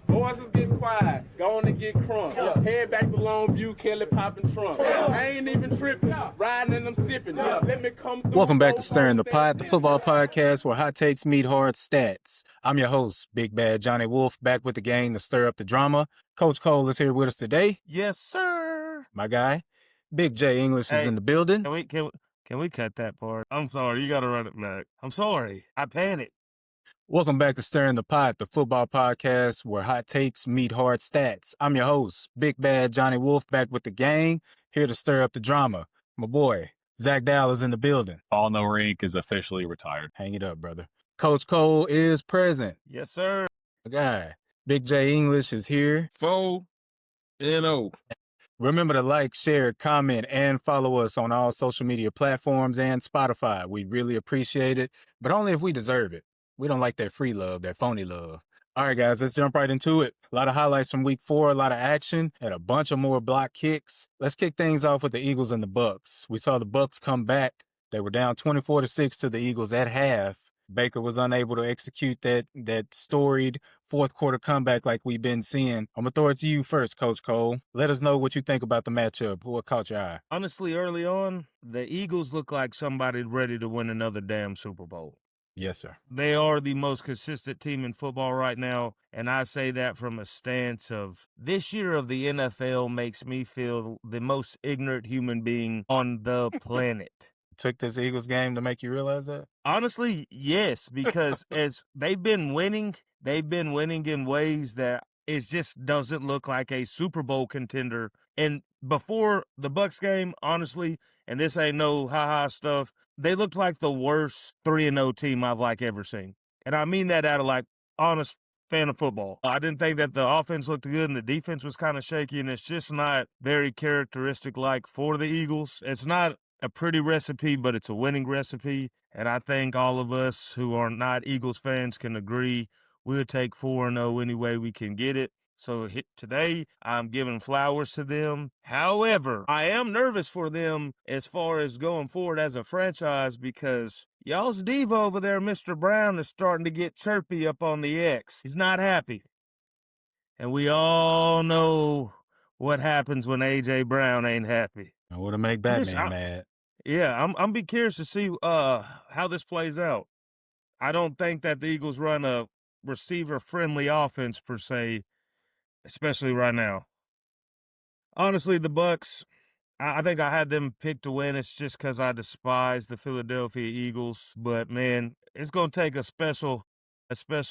Boys is getting quiet. Go on and get crunk. Head back to Longview, Kelly popping trunk. I ain't even tripping. Riding and I'm sipping. Let me come through. Welcome back to Stirring the Pot, the football podcast where hot takes meet hard stats. I'm your host, Big Bad Johnny Wolf, back with the gang to stir up the drama. Coach Cole is here with us today. Yes, sir. My guy, Big J English is in the building. Can we cut that part? I'm sorry. You got to run it back. I'm sorry. I panicked. Welcome back to Stirring the Pot, the football podcast where hot takes meet hard stats. I'm your host, Big Bad Johnny Wolf, back with the gang, here to stir up the drama. My boy, Zach Dowell is in the building. All No Rink is officially retired. Hang it up, brother. Coach Cole is present. Yes, sir. My guy, Big J English is here. 4-0. Remember to like, share, comment, and follow us on all social media platforms and Spotify. We really appreciate it, but only if we deserve it. We don't like that free love, that phony love. All right, guys, let's jump right into it. A lot of highlights from week 4, a lot of action, and a bunch of more block kicks. Let's kick things off with the Eagles and the Bucks. We saw the Bucks come back. They were down 24-6 to the Eagles at half. Baker was unable to execute that storied fourth quarter comeback like we've been seeing. I'm going to throw it to you first, Coach Cole. Let us know what you think about the matchup. What caught your eye? Honestly, early on, the Eagles look like somebody ready to win another damn Super Bowl. Yes, sir. They are the most consistent team in football right now, and I say that from a stance of this year of the NFL makes me feel the most ignorant human being on the planet. Took this Eagles game to make you realize that? Honestly, yes, because as they've been winning in ways that it just doesn't look like a Super Bowl contender. And before the Bucks game, honestly, and this ain't no ha-ha stuff, they looked like the worst 3-0 team I've ever seen. And I mean that out of honest fan of football. I didn't think that the offense looked good and the defense was kind of shaky, and it's just not very characteristic for the Eagles. It's not a pretty recipe, but it's a winning recipe. And I think all of us who are not Eagles fans can agree we'll take 4-0 any way we can get it. So today, I'm giving flowers to them. However, I am nervous for them as far as going forward as a franchise because y'all's diva over there, Mr. Brown, is starting to get chirpy up on the X. He's not happy. And we all know what happens when A.J. Brown ain't happy. I want to make Batman mad. Yeah, I'm be curious to see how this plays out. I don't think that the Eagles run a receiver-friendly offense per se, especially right now. Honestly, the Bucks, I think I had them picked to win. It's just because I despise the Philadelphia Eagles. But, man, it's going to take a special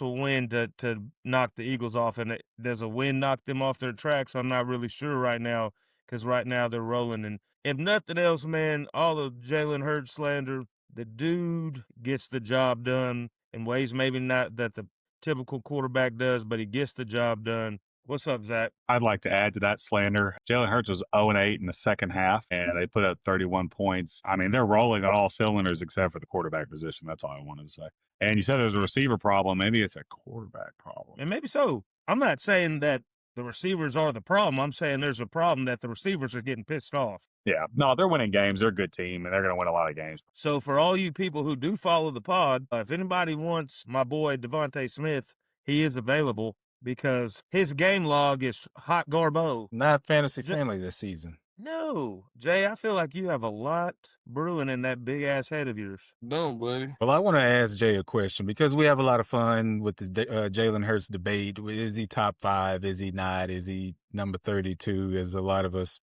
win to knock the Eagles off. And does a win knock them off their tracks? I'm not really sure right now because right now they're rolling. And if nothing else, man, all the Jalen Hurts slander, the dude gets the job done in ways maybe not that the typical quarterback does, but he gets the job done. What's up, Zach? I'd like to add to that slander. Jalen Hurts was 0-8 in the second half, and they put up 31 points. I mean, they're rolling on all cylinders except for the quarterback position. That's all I wanted to say. And you said there's a receiver problem. Maybe it's a quarterback problem. And maybe so. I'm not saying that the receivers are the problem. I'm saying there's a problem that the receivers are getting pissed off. Yeah. No, they're winning games. They're a good team, and they're going to win a lot of games. So for all you people who do follow the pod, if anybody wants my boy Devontae Smith, he is available because his game log is hot garbo. Not fantasy friendly this season. No. Jay, I feel like you have a lot brewing in that big-ass head of yours. No, buddy. Well, I want to ask Jay a question because we have a lot of fun with the Jalen Hurts debate. Is he top 5? Is he not? Is he number 32, as a lot of us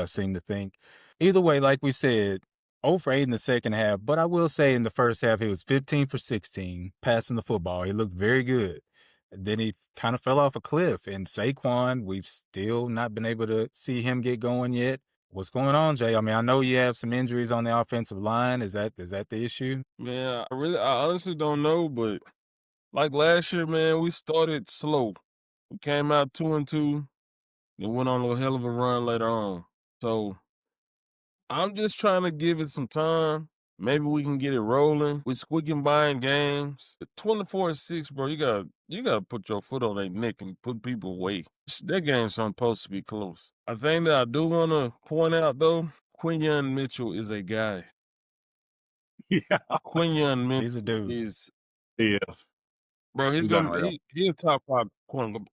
seem to think? Either way, like we said, 0 for 8 in the second half. But I will say in the first half, he was 15 for 16, passing the football. He looked very good. Then he kind of fell off a cliff. And Saquon, we've still not been able to see him get going yet. What's going on, Jay? I mean, I know you have some injuries on the offensive line. Is that the issue? Man, I honestly don't know, but like last year, man, we started slow. We came out 2-2, then went on a hell of a run later on. So I'm just trying to give it some time. Maybe we can get it rolling. We're squeaking by in games. 24-6, bro, you gotta put your foot on their neck and put people away. That game's supposed to be close. A thing that I do want to point out, though, Quinyon Mitchell is a guy. Yeah. Quinyon He's a Mitchell dude. is He is. Bro, He's unreal. he a top 5 quarterback,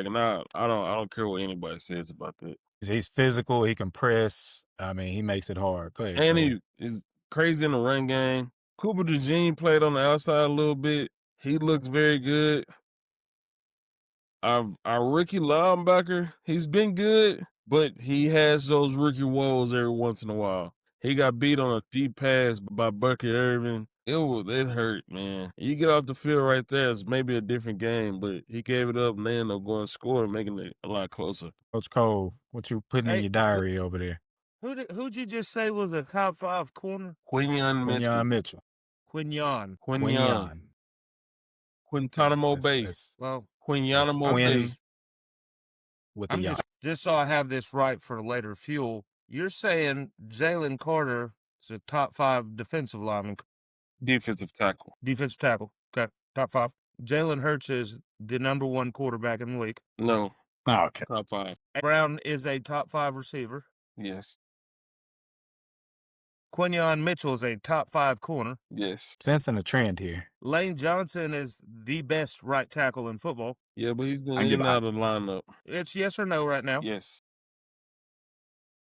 and I don't care what anybody says about that. He's physical. He can press. I mean, he makes it hard. Go ahead, And Cole. he is crazy in the run game. Cooper DeJean played on the outside a little bit. He looks very good. Our rookie linebacker, he's been good, but he has those rookie woes every once in a while. He got beat on a deep pass by Bucky Irvin. It hurt, man. You get off the field right there, it's maybe a different game, but he gave it up and they ended up going score and making it a lot closer. Coach Cole, what you putting in Hey, your diary over there? who'd you just say was a top 5 corner? Quinyon Mitchell. Quinyon Mitchell. Quinyon. Quinyon. Quintanamo Bay. Well, Quinyanamo Quinn Bay. with the I'm yacht. just so I have this right for later fuel. You're saying Jalen Carter is a top 5 defensive lineman, Defensive tackle. defensive tackle. Okay, top 5. Jalen Hurts is the number 1 quarterback in the league. No, Oh, okay. top 5. Brown is a top 5 receiver. Yes. Quinyon Mitchell is a top 5 corner. Yes. Sensing a trend here. Lane Johnson is the best right tackle in football. Yeah, but he's been I in give and up. out of the lineup. It's yes or no right now. Yes.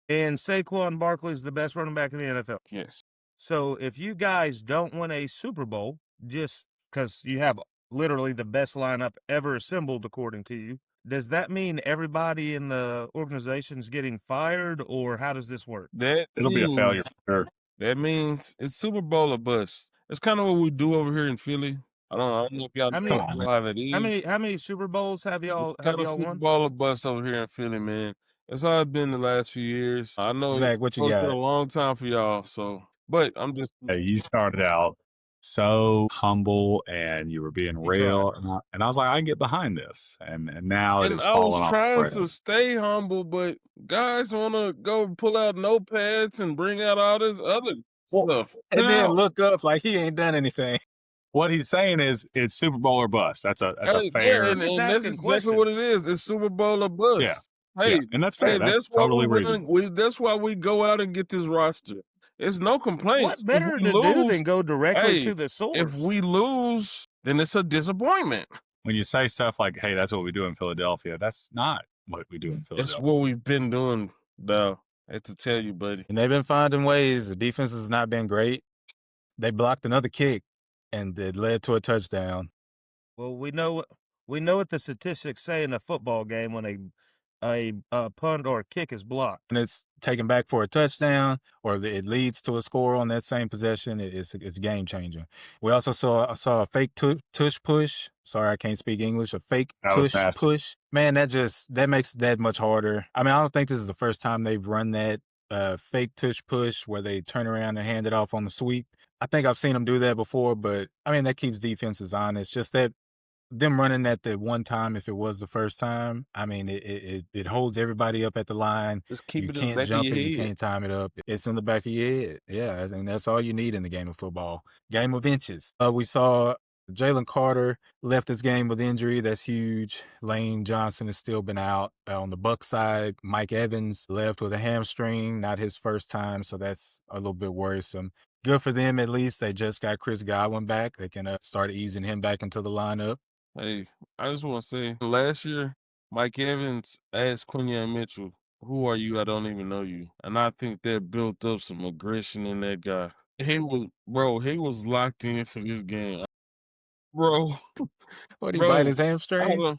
And Saquon Barkley is the best running back in the NFL. Yes. So if you guys don't win a Super Bowl, just because you have literally the best lineup ever assembled, according to you, does that mean everybody in the organization's getting fired, or how does this work? It'll be a failure for sure. That means it's Super Bowl or bust. It's kind of what we do over here in Philly. I don't know if y'all How know many- how that is. How many Super Bowls have y'all It's kind of Super won? Bowl or bust over here in Philly, man. That's how it's been the last few years. I know Zach, what you it's been got? a long time for y'all. So, but I'm just Hey, you started out so humble and you were being He real, and I was like, I can get behind this, and now it and is I falling was off. trying the to rails. stay humble, but guys want to go pull out notepads and bring out all this other stuff. And then No. look up like he ain't done anything. What he's saying is it's Super Bowl or bust. That's a Hey, fair. yeah, and Just that's asking exactly what it questions. is. It's Super Bowl or bust. Yeah. Hey, Yeah, and that's fair. hey, That's why totally we reasonable. that's why we go out and get this roster. It's no complaints. What's better to do than go directly to the source? If we lose, then it's a disappointment. When you say stuff like, "Hey, that's what we do in Philadelphia," that's not what we do in It's Philadelphia. what we've been doing, though. I have to tell you, buddy. And they've been finding ways. The defense has not been great. They blocked another kick, and it led to a touchdown. Well, we know what the statistics say in a football game when a punt or a kick is blocked. And it's taken back for a touchdown, or it leads to a score on that same possession. It's game changing. We also saw a fake tush push. Sorry, I can't speak English. A fake That was tush nasty. push. Man, that makes that much harder. I mean, I don't think this is the first time they've run that fake tush push where they turn around and hand it off on the sweep. I think I've seen them do that before, but I mean, that keeps defenses honest. Just that them running that the one time, if it was the first time, I mean, it holds everybody up at the line. Just keep You it in the can't back of jump your it. You head. can't time it up. It's in the back of your head. Yeah, I think that's all you need in the game of football. Game of inches. We saw Jalen Carter left this game with injury. That's huge. Lane Johnson has still been out. On the Bucs side, Mike Evans left with a hamstring, not his first time, so that's a little bit worrisome. Good for them, at least. They just got Chris Godwin back. They can start easing him back into the lineup. Hey, I just want to say, last year, Mike Evans asked Quinyon Mitchell, "Who are you? I don't even know you." And I think that built up some aggression in that guy. He was locked in for this game. Bro, What, he Bro, bite his hamstring?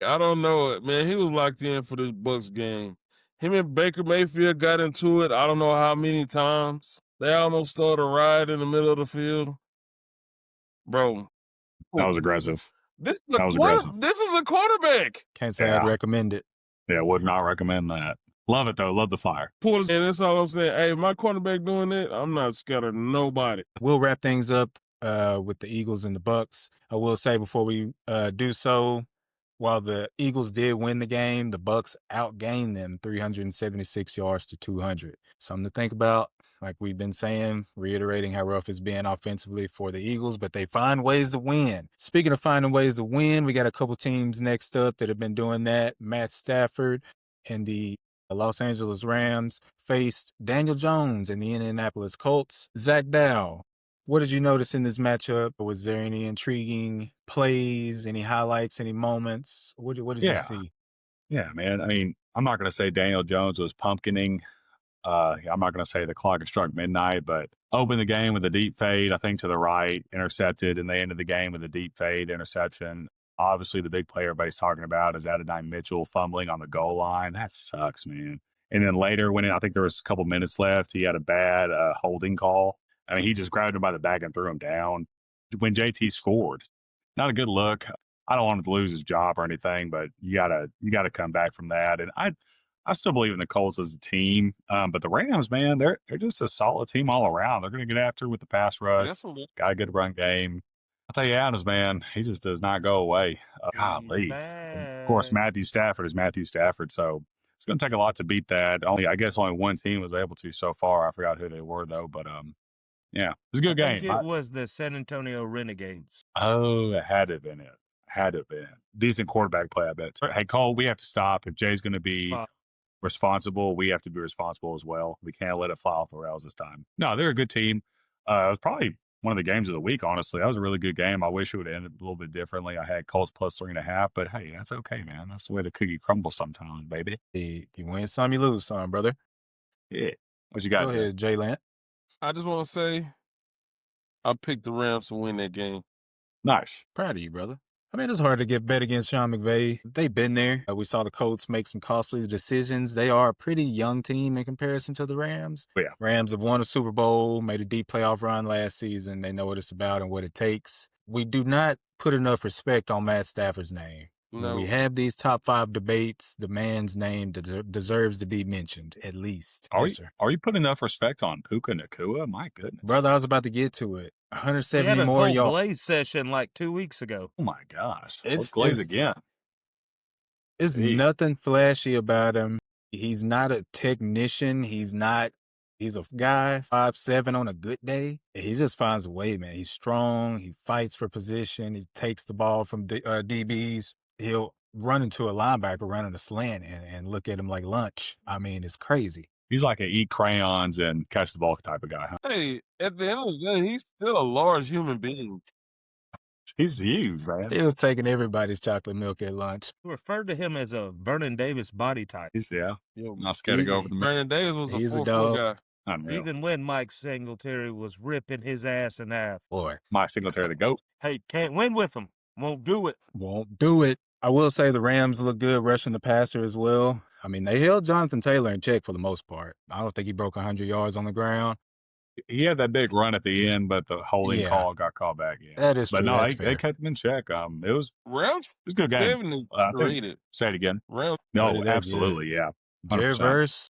I don't know it, man. He was locked in for this Bucs game. Him and Baker Mayfield got into it. I don't know how many times. They almost started a riot in the middle of the field. Bro, That was aggressive. this That was aggressive. This is a quarterback. Can't say I'd Yeah. recommend it. Yeah, would not recommend that. Love it though. Love the fire. And that's all I'm saying. Hey, if my quarterback doing that, I'm not scared of nobody. We'll wrap things up with the Eagles and the Bucs. I will say before we do so, while the Eagles did win the game, the Bucs outgained them 376 yards to 200. Something to think about. Like we've been saying, reiterating how rough it's been offensively for the Eagles, but they find ways to win. Speaking of finding ways to win, we got a couple teams next up that have been doing that. Matt Stafford and the Los Angeles Rams faced Daniel Jones and the Indianapolis Colts. Zach Dow, What did you notice in this matchup? Was there any intriguing plays, any highlights, any moments? What did you Yeah. see? Yeah, man. I mean, I'm not going to say Daniel Jones was pumpkining. I'm not going to say the clock had struck midnight, but opened the game with a deep fade, I think to the right, intercepted, and they ended the game with a deep fade interception. Obviously, the big play everybody's talking about is Adonai Mitchell fumbling on the goal line. That sucks, man. And then later, when I think there was a couple minutes left, he had a bad holding call. I mean, he just grabbed him by the back and threw him down. When JT scored, not a good look. I don't want him to lose his job or anything, but you gotta come back from that. And I still believe in the Colts as a team, but the Rams, man, they're just a solid team all around. They're going to get after with the pass rush. Definitely. Got a good run game. I'll tell you, Adams, man, he just does not go away. He's Golly. Of course, back. Matthew Stafford is Matthew Stafford, so it's going to take a lot to beat that. I guess only one team was able to so far. I forgot who they were though, but yeah, it's a I good think game. it was the San Antonio Renegades. Oh, it had to have been it. Had to have been decent quarterback play, I bet. Hey, Cole, we have to stop. If Jay's going to be Fuck. responsible, we have to be responsible as well. We can't let it fly off the rails this time. No, they're a good team. It was probably one of the games of the week, honestly. That was a really good game. I wish it would have ended a little bit differently. I had Colts plus 3.5, but hey, that's okay, man. That's the way the cookie crumbles sometimes, baby. You win some, you lose some, brother. Yeah. What you got, Go Jay? ahead, Jalen. I just want to say I picked the Rams to win that game. Nice. Proud of you, brother. I mean, it's hard to get bet against Sean McVay. They've been there. We saw the Colts make some costly decisions. They are a pretty young team in comparison to the Rams. Yeah. Rams have won a Super Bowl, made a deep playoff run last season. They know what it's about and what it takes. We do not put enough respect on Matt Stafford's name. When we No. have these top 5 debates, the man's name deserves to be mentioned, at least. Are Yes, sir. you putting enough respect on Puka Nakua? My goodness. Brother, I was about to get to it. We 170 had a more whole yards. Glaze session like 2 weeks ago. Oh my gosh. It's- Let's glaze it's- again. It's Hey. nothing flashy about him. He's not a technician. He's a guy 5'7" on a good day. He just finds a way, man. He's strong. He fights for position. He takes the ball from DBs. He'll run into a linebacker running a slant and look at him like lunch. I mean, it's crazy. He's like a eat crayons and catch the ball type of guy, huh? Hey, at the end of the day, he's still a large human being. He's huge, man. He was taking everybody's chocolate milk at lunch. We referred to him as a Vernon Davis body type. Yeah. Yo, Not scared to go over the middle. Brandon Davis was a He's a 4-4 dog. guy. Unreal. Even when Mike Singletary was ripping his ass in half. Boy, Mike Singletary, the GOAT. Hey, can't win with him. Won't do it. won't do it. I will say the Rams look good rushing the passer as well. I mean, they held Jonathan Taylor in check for the most part. I don't think he broke 100 yards on the ground. He had that big run at the end, but the holding Yeah. call got called back. Yeah. That is But true. no, That's they fair. kept him in check. It was Rams a good game. 7 is I think- rated. Say it again. Rams, No, Buddy, they're absolutely, yeah. 100%. Jared Verse,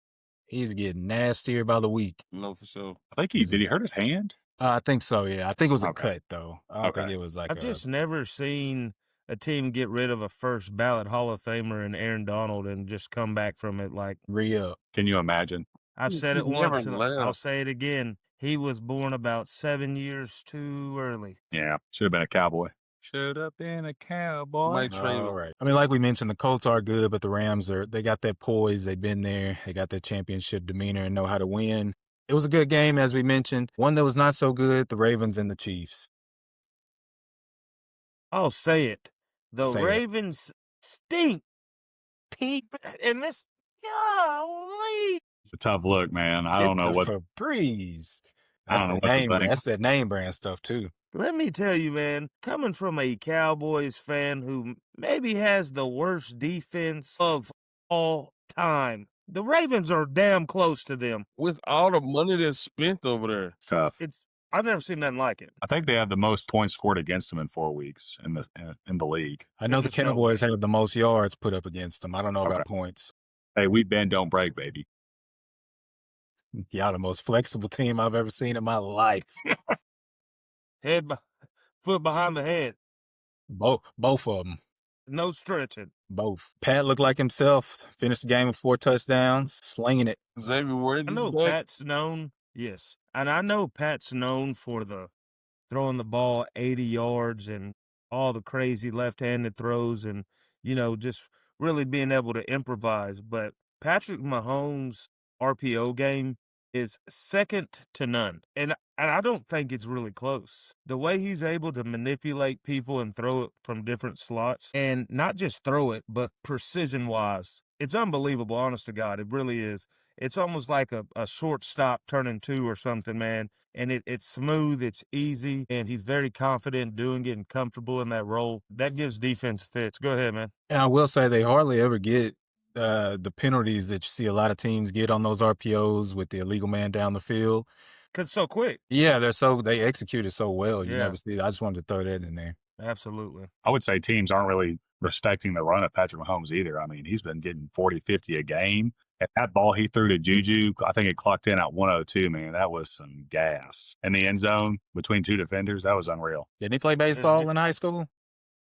he's getting nastier by the week. no, for sure. I think did he hurt his hand? I think so, yeah. I think it was a Okay. cut, though. I don't think Okay. it was like I've just never seen a team get rid of a first ballot Hall of Famer and Aaron Donald and just come back from it like re-up. Can you imagine? I've He- said it he never once and I'll left. say it again. He was born about 7 years too early. Yeah. Should have been a cowboy. Should have been a cowboy. Might trade All him. right. I mean, like we mentioned, the Colts are good, but the Rams they got that poise. They've been there. They got that championship demeanor and know how to win. It was a good game, as we mentioned. One that was not so good, the Ravens and the Chiefs. I'll say it. The Say it. Ravens stink. Pete, and this, golly. It's a tough look, man. I don't know what. Febreze. I don't know what to think. That's that name brand stuff, too. Let me tell you, man, coming from a Cowboys fan who maybe has the worst defense of all time, the Ravens are damn close to them. With all the money that's spent over there. It's tough. I've never seen nothing like it. I think they have the most points scored against them in 4 weeks in the league. I know the There's just no Cowboys way. have the most yards put up against them. I don't know about Okay. points. Hey, we bend, don't break, baby. Y'all the most flexible team I've ever seen in my life. Foot behind the head. Both of them. No stretching. Both. Pat looked like himself. Finished the game with 4 touchdowns, slinging it. Xavier I Worthy's know back. Pat's known, yes, and I know Pat's known for the throwing the ball 80 yards and all the crazy left-handed throws and, just really being able to improvise. But Patrick Mahomes' RPO game is second to none. And And I don't think it's really close. The way he's able to manipulate people and throw it from different slots, and not just throw it, but precision wise, it's unbelievable, honest to God. It really is. It's almost like a shortstop turning two or something, man. And it's smooth, it's easy, and he's very confident doing it and comfortable in that role. That gives defense fits. Go ahead, man. And I will say they hardly ever get the penalties that you see a lot of teams get on those RPOs with the illegal man down the field. Because it's so quick. Yeah, they execute it so well. You Yeah. never see. I just wanted to throw that in there. Absolutely. I would say teams aren't really respecting the run of Patrick Mahomes either. I mean, he's been getting 40, 50 a game. And that ball he threw to Juju, I think it clocked in at 102, man. That was some gas. In the end zone between two defenders, that was unreal. Didn't he play baseball in high school?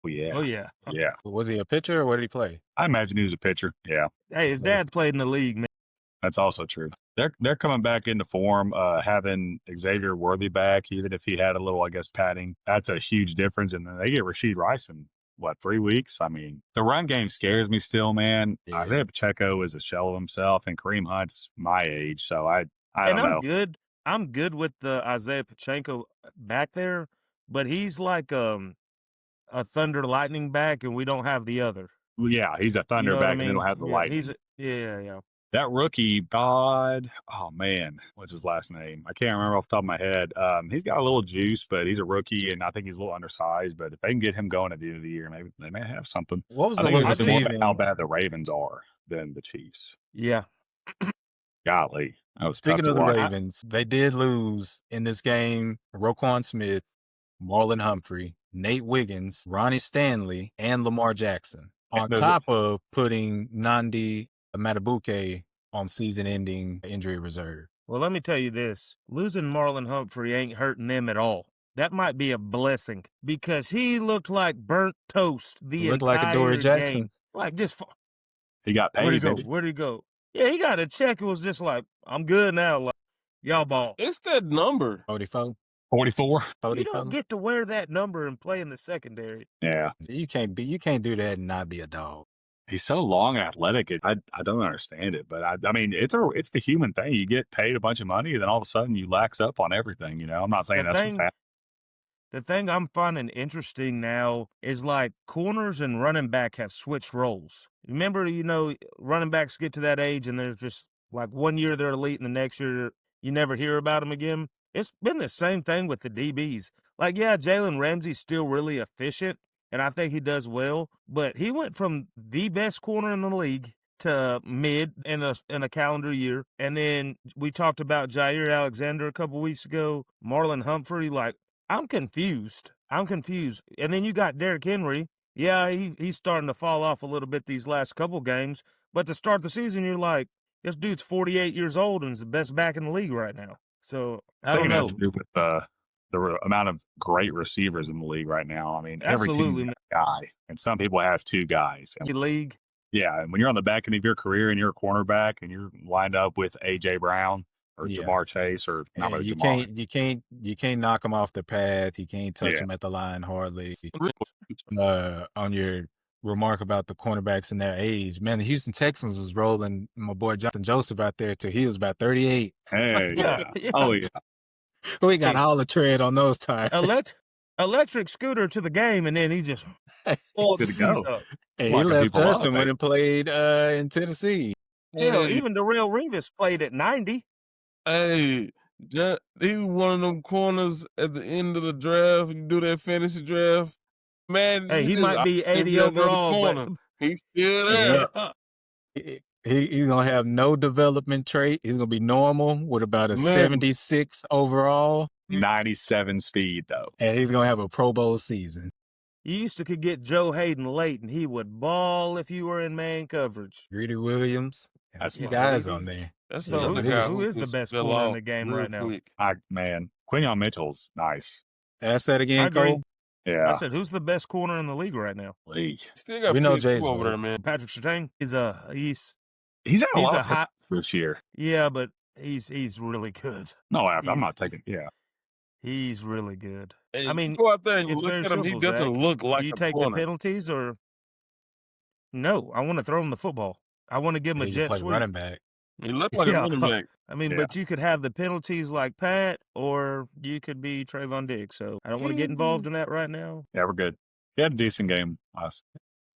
Well, yeah. Oh, yeah. Yeah. Was he a pitcher or what did he play? I imagine he was a pitcher. Yeah. Hey, his So- dad played in the league, man. That's also true. They're coming back into form, having Xavier Worthy back, even if he had a little, I guess, padding. That's a huge difference. And then they get Rashid Rice in, 3 weeks? I mean, the run game scares me still, man. Yeah. Isaiah Pacheco is a shell of himself, and Kareem Hunt's my age, so I And don't know. I'm good with Isaiah Pacheco back there, but he's like a Thunder Lightning back, and we don't have the other. Well, yeah, he's a Thunder You know what back, I and mean? they don't have the Yeah, Lightning. yeah. That rookie, God, oh man, what's his last name? I can't remember off the top of my head. He's got a little juice, but he's a rookie, and I think he's a little undersized. But if they can get him going at the end of the year, maybe they may have something. What was I the think one it's more about receiving? how bad the Ravens are than the Chiefs. Yeah. Golly, that was Speaking tough of to the watch. Ravens, they did lose in this game. Roquan Smith, Marlon Humphrey, Nate Wiggins, Ronnie Stanley, and Lamar Jackson. On There's a- top of putting Nandi Matabuke on season-ending injury reserve. Well, let me tell you this. Losing Marlon Humphrey ain't hurting them at all. That might be a blessing because he looked like burnt toast the Looked entire like Adoree Jackson. game. Like just He got paid. where'd he go? didn't he? Where'd he go? Yeah, he got a check. It was just like, I'm good now. Like, y'all ball. It's that number. 44? 44. You don't get to wear that number and play in the secondary. Yeah, You can't do that and not be a dog. he's so long and athletic. I don't understand it, but I mean, it's the human thing. You get paid a bunch of money, and then all of a sudden you lax up on everything. You know, I'm not saying The that's thing- what's happening. The thing I'm finding interesting now is like corners and running back have switched roles. Remember, running backs get to that age and there's just like 1 year they're elite and the next year you never hear about them again. It's been the same thing with the DBs. Like, yeah, Jalen Ramsey's still really efficient and I think he does well, but he went from the best corner in the league to mid in a calendar year. And then we talked about Jair Alexander a couple weeks ago, Marlon Humphrey, like, I'm confused. And then you got Derrick Henry. Yeah, he's starting to fall off a little bit these last couple games. But to start the season, you're like, this dude's 48 years old and is the best back in the league right now. So I don't think it has know. to do with the amount of great receivers in the league right now. I mean, every Absolutely, team's got a guy, and some people have two guys. And, League. yeah, and when you're on the back end of your career and you're a cornerback and you're lined up with AJ Brown or Yeah. Jamar Chase or not And really you Jamar. can't knock them off the path. You can't touch Yeah. them at the line hardly. On your remark about the cornerbacks and their age, man, the Houston Texans was rolling my boy Jonathan Joseph out there till he was about 38. Hey, Yeah, yeah. yeah. Oh yeah. We got Hey. all the tread on those tires. Electric scooter to the game, and then he just pulled Good the to go. piece up. And he Locking left people us up, and went baby. and played in Tennessee. Hell, Hey, even Darrell Revis played at 90. Hey, he's one of them corners at the end of the draft. You do that fantasy draft, man. Hey, you he just might be outdid 80 another overall, but corner. He's still there. He's gonna have no development trait. He's gonna be normal with about a Man. 76 overall, 97 speed though. and he's gonna have a Pro Bowl season. you used to could get Joe Hayden late, and he would ball if you were in man coverage. Greedy Williams, and That's some what guys they on do. there. That's So another who- guy who is the just best fell corner in off the game real right now? quick. Man, Quinion Mitchell's nice. Ask that again, I agree. Cole. I Yeah. said, who's the best corner in the league right now? League. Still got We know P2 Jay's over one. there, man. Patrick Surtain is He's had a He's lot a of hot- hits this year. yeah, but he's really good. No, I'm He's- not taking. Yeah. He's really good. Hey, I mean, you go out there and you it's look very at him. He simple, doesn't Zach. look like Do you a take corner. the penalties or no? I want to throw him the football. I want to give him a He can jet play sweep. running back. He looked like a running back. I mean, Yeah. but you could have the penalties like Pat, or you could be Trayvon Diggs. So I don't want to get involved in that right now. Yeah, we're good. He had a decent game.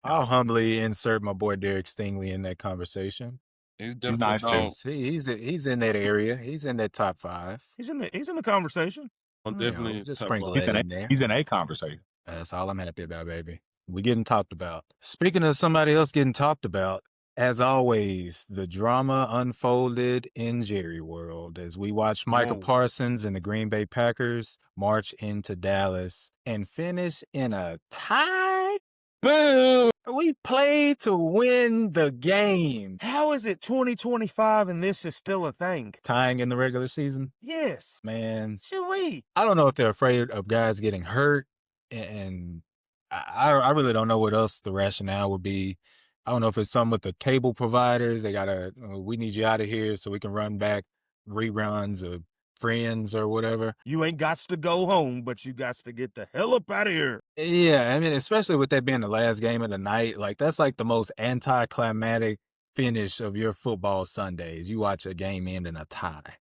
I'll humbly insert my boy Derek Stingley in that conversation. He's He's definitely nice a too. dog. He's in that area. He's in that top 5. He's in the conversation. I'm You know, definitely just top sprinkle five. that in there. He's in a conversation. That's all I'm happy about, baby. We getting talked about. Speaking of somebody else getting talked about, as always, the drama unfolded in Jerry World as we watched Micah Whoa. Parsons and the Green Bay Packers march into Dallas and finish in a tie. Boom! We played to win the game. How is it 2025 and this is still a thing? Tying in the regular season, Yes. man. Should we? I don't know if they're afraid of guys getting hurt, and I really don't know what else the rationale would be. I don't know if it's some with the cable providers. They gotta, we need you out of here so we can run back reruns of Friends or whatever. You ain't got to go home, but you got to get the hell up out of here. Yeah, I mean, especially with that being the last game of the night, like that's like the most anticlimactic finish of your football Sundays. You watch a game end in a tie.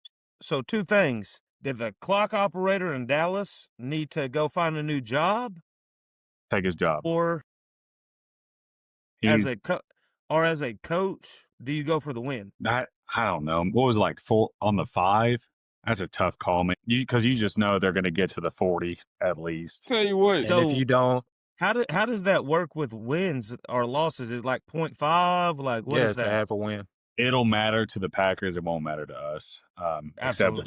So 2 things. Did the clock operator in Dallas need to go find a new job, Take his job. or He's, as a coach, do you go for the win? I don't know. What was it, like 4 on the 5? That's a tough call, man. Because you just know they're going to get to the 40 at least. Tell you what, And So- if you don't, How does that work with wins or losses? Is it like 0.5? Like what yeah, is it's a that? half a win. It'll matter to the Packers. It won't matter to us. Absolutely.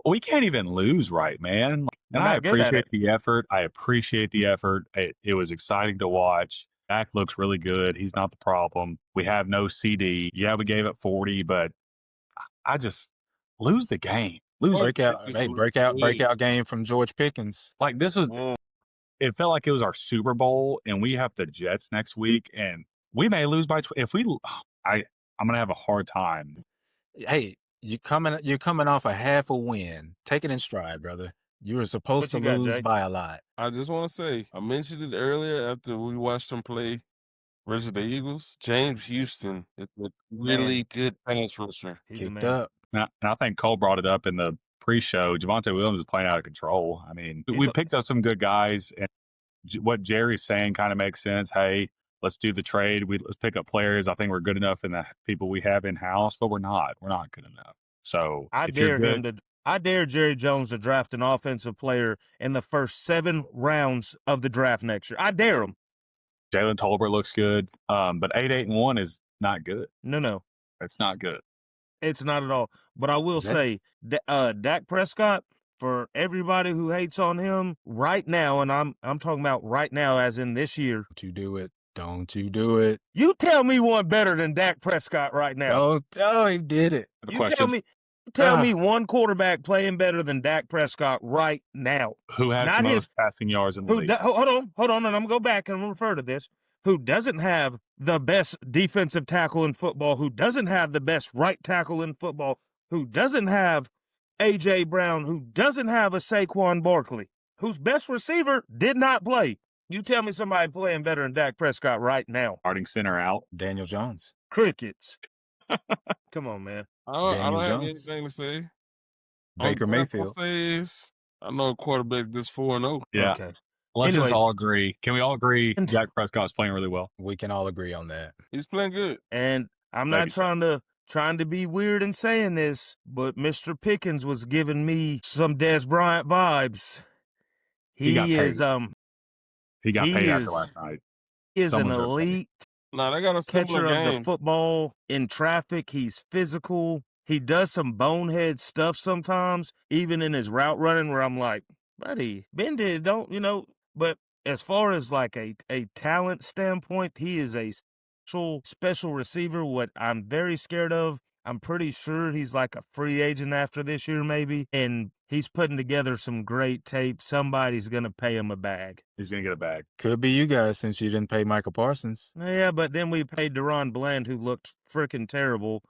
We can't even lose, right, man? And I Not good at appreciate it. the effort. I appreciate the effort. It was exciting to watch. Dak looks really good. He's not the problem. We have no CD. Yeah, we gave up 40, but I just lose the game. Lose Right. Breakout game from George Pickens. like this was. Whoa. It felt like it was our Super Bowl, and we have the Jets next week, and we may lose by. If we, I'm gonna have a hard time. Hey, you're coming off a half a win. Take it in stride, brother. You were supposed What to you got, lose Jay? by a lot. I just want to say, I mentioned it earlier after we watched him play versus the Eagles. James Houston is a really good pass rusher. He's a Kicked man. up. And I think Cole brought it up in the pre-show. Javonte Williams is playing out of control. I mean, He's we a- picked up some good guys, and what Jerry's saying kind of makes sense. Hey, let's do the trade. Let's pick up players. I think we're good enough in the people we have in house, but we're not. We're not good enough. So I if you're dare Jerry Jones to draft an offensive player in the first 7 rounds of the draft next year. I dare him. Jalen Tolbert looks good, but 8-1 is not good. No, It's not good. it's not at all. But I will Is that- say, Dak Prescott, for everybody who hates on him right now, and I'm talking about right now, as in this year. Don't you do it. Don't you do it. You tell me one better than Dak Prescott right now. Oh, he did it. I have a You question. tell me one quarterback playing better than Dak Prescott right now. Who has not the his- most passing yards in the league? Hold on, and I'm gonna go back and I'm gonna refer to this. Who doesn't have the best defensive tackle in football? Who doesn't have the best right tackle in football? Who doesn't have A.J. Brown? Who doesn't have a Saquon Barkley? Whose best receiver did not play? You tell me somebody playing better than Dak Prescott right now. Starting center out. Daniel Jones. Crickets. Come on, man. I don't Daniel have Jones. anything to say. Baker Only thing I'm Mayfield. gonna say is, I know a quarterback that's 4-0. Yeah. Okay. Let's Anyways. just all agree. Can we all agree And- Dak Prescott's playing really well? We can all agree on that. He's playing good. And I'm not Maybe so. trying to be weird in saying this, but Mr. Pickens was giving me some Des Bryant vibes. He got paid. He got He paid after is- last night. He is an Someone's okay. elite Nah, they got a catcher similar of the game. football in traffic. He's physical. He does some bonehead stuff sometimes, even in his route running, where I'm like, buddy, bend it, don't, but as far as like a talent standpoint, he is a special receiver. What I'm very scared of, I'm pretty sure he's like a free agent after this year, maybe. And he's putting together some great tape. Somebody's going to pay him a bag. He's going to get a bag. Could be you guys since you didn't pay Michael Parsons. Yeah, but then we paid Deron Bland, who looked freaking terrible.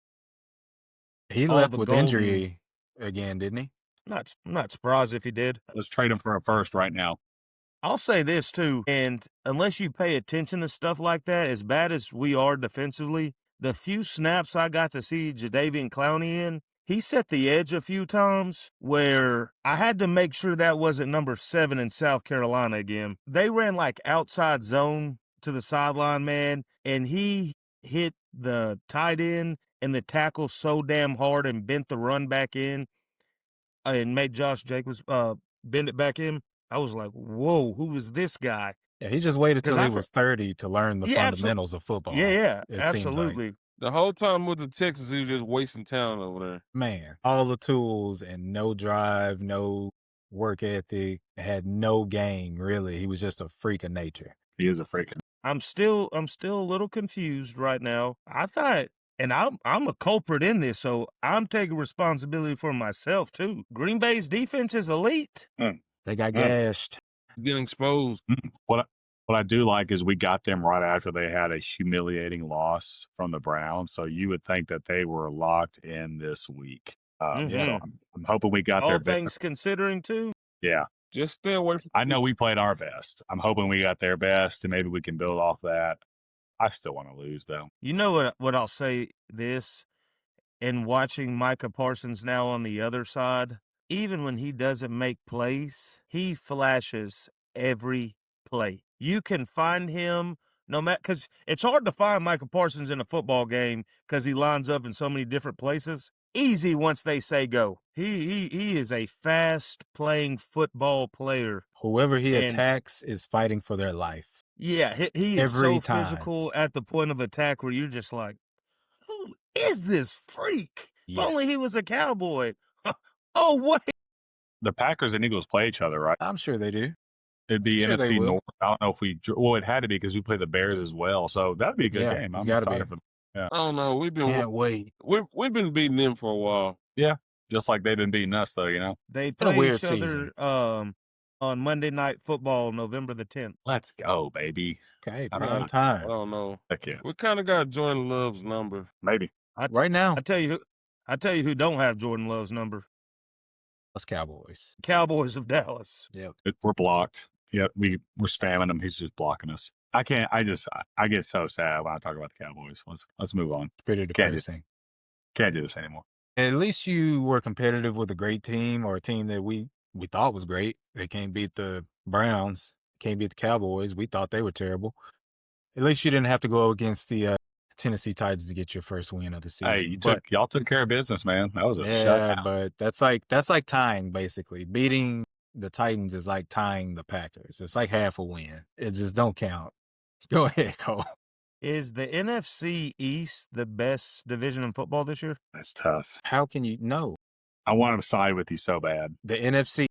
He All left the with golden- injury again, didn't he? I'm not surprised if he did. Let's trade him for a first right now. I'll say this too, and unless you pay attention to stuff like that, as bad as we are defensively, the few snaps I got to see Jadeveon Clowney in, he set the edge a few times where I had to make sure that wasn't number 7 in South Carolina again. They ran like outside zone to the sideline, man, and he hit the tight end and the tackle so damn hard and bent the run back in and made Josh Jacobs bend it back in. I was like, whoa, who is this guy? Yeah, he just waited 'Cause till I he for- was 30 to learn the Yeah, fundamentals of football. Yeah, it seems like. absolutely. The whole time with the Texans, he was just wasting talent over there. Man, all the tools and no drive, no work ethic, had no game, really. He was just a freak of nature. He is a freaking. I'm still a little confused right now. I thought, and I'm a culprit in this, so I'm taking responsibility for myself too. Green Bay's defense is elite. They got gashed. Getting exposed. What I do like is we got them right after they had a humiliating loss from the Browns. So you would think that they were locked in this week. So I'm hoping we got All their things considering too. Yeah. Just stay away from. I know we played our best. I'm hoping we got their best, and maybe we can build off that. I still want to lose, though. You know what I'll say this, in watching Micah Parsons now on the other side, even when he doesn't make plays, he flashes every play. You can find him no matter, because it's hard to find Micah Parsons in a football game because he lines up in so many different places. Easy once they say go. He is a fast playing football player. Whoever he And- attacks is fighting for their life. Yeah, he is Every so time. physical at the point of attack where you're just like, who is this freak? If only Yes. he was a Cowboy. Oh, wait. The Packers and Eagles play each other, right? I'm sure they do. It'd be Sure they NFC will. North. I don't know if it had to be because we play the Bears as well. So that'd be a good Yeah, game. it's I'm gotta excited be. for I don't know. Can't wait. We've been beating them for a while. just like they've been beating us, though, you know? They Been a play weird each other season. on Monday Night Football, November the 10th. Let's go, baby. Okay, I mean, prime I time. don't know. Heck yeah. We kind of got Jordan Love's number. Maybe. Right now, I tell you who don't have Jordan Love's number. us Cowboys. Cowboys of Dallas. Yep. We're blocked. Yep, we're spamming him. He's just blocking us. I can't. I get so sad when I talk about the Cowboys. Let's move on. Pretty Can't do- depressing. Can't do this anymore. At least you were competitive with a great team or a team that we thought was great. They can't beat the Browns. Can't beat the Cowboys. We thought they were terrible. At least you didn't have to go against the Tennessee Titans to get your first win of the season. Hey, But- y'all took care of business, man. That was a yeah, shutout. but that's like tying basically. Beating the Titans is like tying the Packers. It's like half a win. It just don't count. Go ahead, Cole. Is the NFC East the best division in football this year? That's tough. How can you know? I want to side with you so bad. The NFC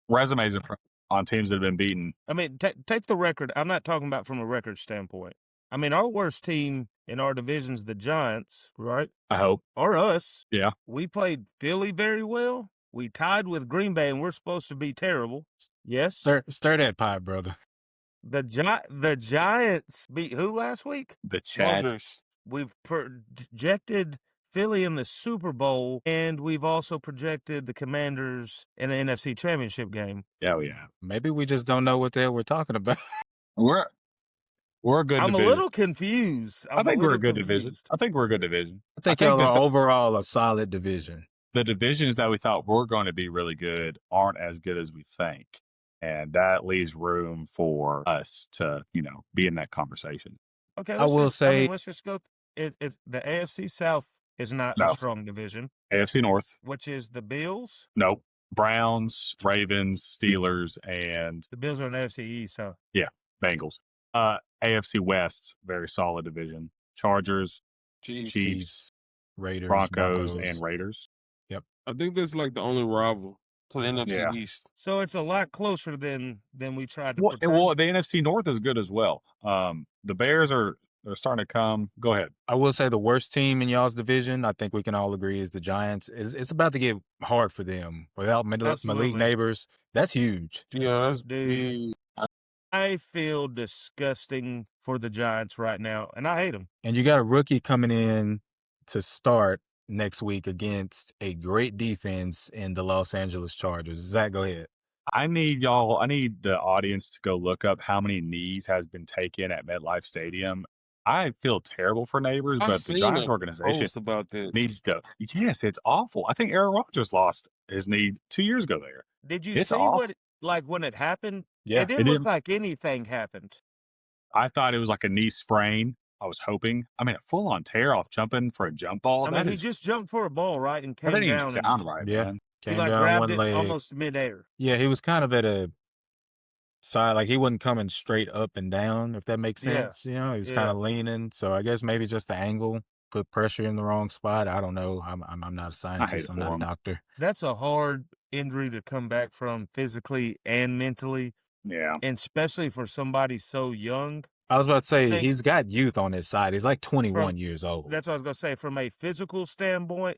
Resumes on teams that have been beaten. I mean, take the record. I'm not talking about from a record standpoint. I mean, our worst team in our division's the Giants, right? I hope. Or us. Yeah. We played Philly very well. We tied with Green Bay, and we're supposed to be terrible. Yes. stir that pie, brother. The Giants beat who last week? The Chad. Chargers. We've projected Philly in the Super Bowl, and we've also projected the Commanders in the NFC Championship game. Yeah, we have. Maybe we just don't know what the hell we're talking about. We're a good I'm division. a little confused. I think we're a good confused. division. I think we're a good division. I think think y'all that are overall a solid division. the divisions that we thought were going to be really good aren't as good as we think. And that leaves room for us to, be in that conversation. Okay, I will say- let's just go. The AFC South is not No. a strong division, AFC North, which is the Bills. nope. Browns, Ravens, Steelers, and The Bills are in the AFC East, huh? Bengals. AFC West, very solid division. Chargers, Chiefs, Raiders, Broncos, and Raiders. I think that's like the only rival to the NFC Yeah. East. So it's a lot closer than we tried to. Well, portray. the NFC North is good as well. The Bears they're starting to come. Go ahead. I will say the worst team in y'all's division, I think we can all agree, is the Giants. It's about to get hard for them without Malik Absolutely. Neighbors. That's huge. Yeah, that's Dude. I feel disgusting for the Giants right now, and I hate them. And you got a rookie coming in to start next week against a great defense in the Los Angeles Chargers. Zach, go ahead. I need the audience to go look up how many knees has been taken at MetLife Stadium. I feel terrible for Neighbors, I but the seen Giants a organization post about that. needs to. Yes, it's awful. I think Aaron Rodgers lost his knee 2 years ago there. Did you It's see awful. when it happened? Yeah. It didn't It look didn't like anything happened. I thought it was like a knee sprain. I was hoping. I mean, a full-on tear off jumping for a jump ball, I mean, he just jumped for a ball, right, and that came didn't even down and sound right, Yeah. man. he Came like down grabbed one it leg. almost midair. Yeah, he was kind of at a side, like he wasn't coming straight up and down, if that makes Yeah, sense. You know, he was kind yeah. of leaning. So I guess maybe just the angle put pressure in the wrong spot. I don't know. I'm not a I hate scientist. it I'm for not a him. doctor. That's a hard injury to come back from physically and mentally, Yeah. and especially for somebody so young. I was about to I say think he's got youth on his side. He's like 21 from years old. that's what I was gonna say. From a physical standpoint,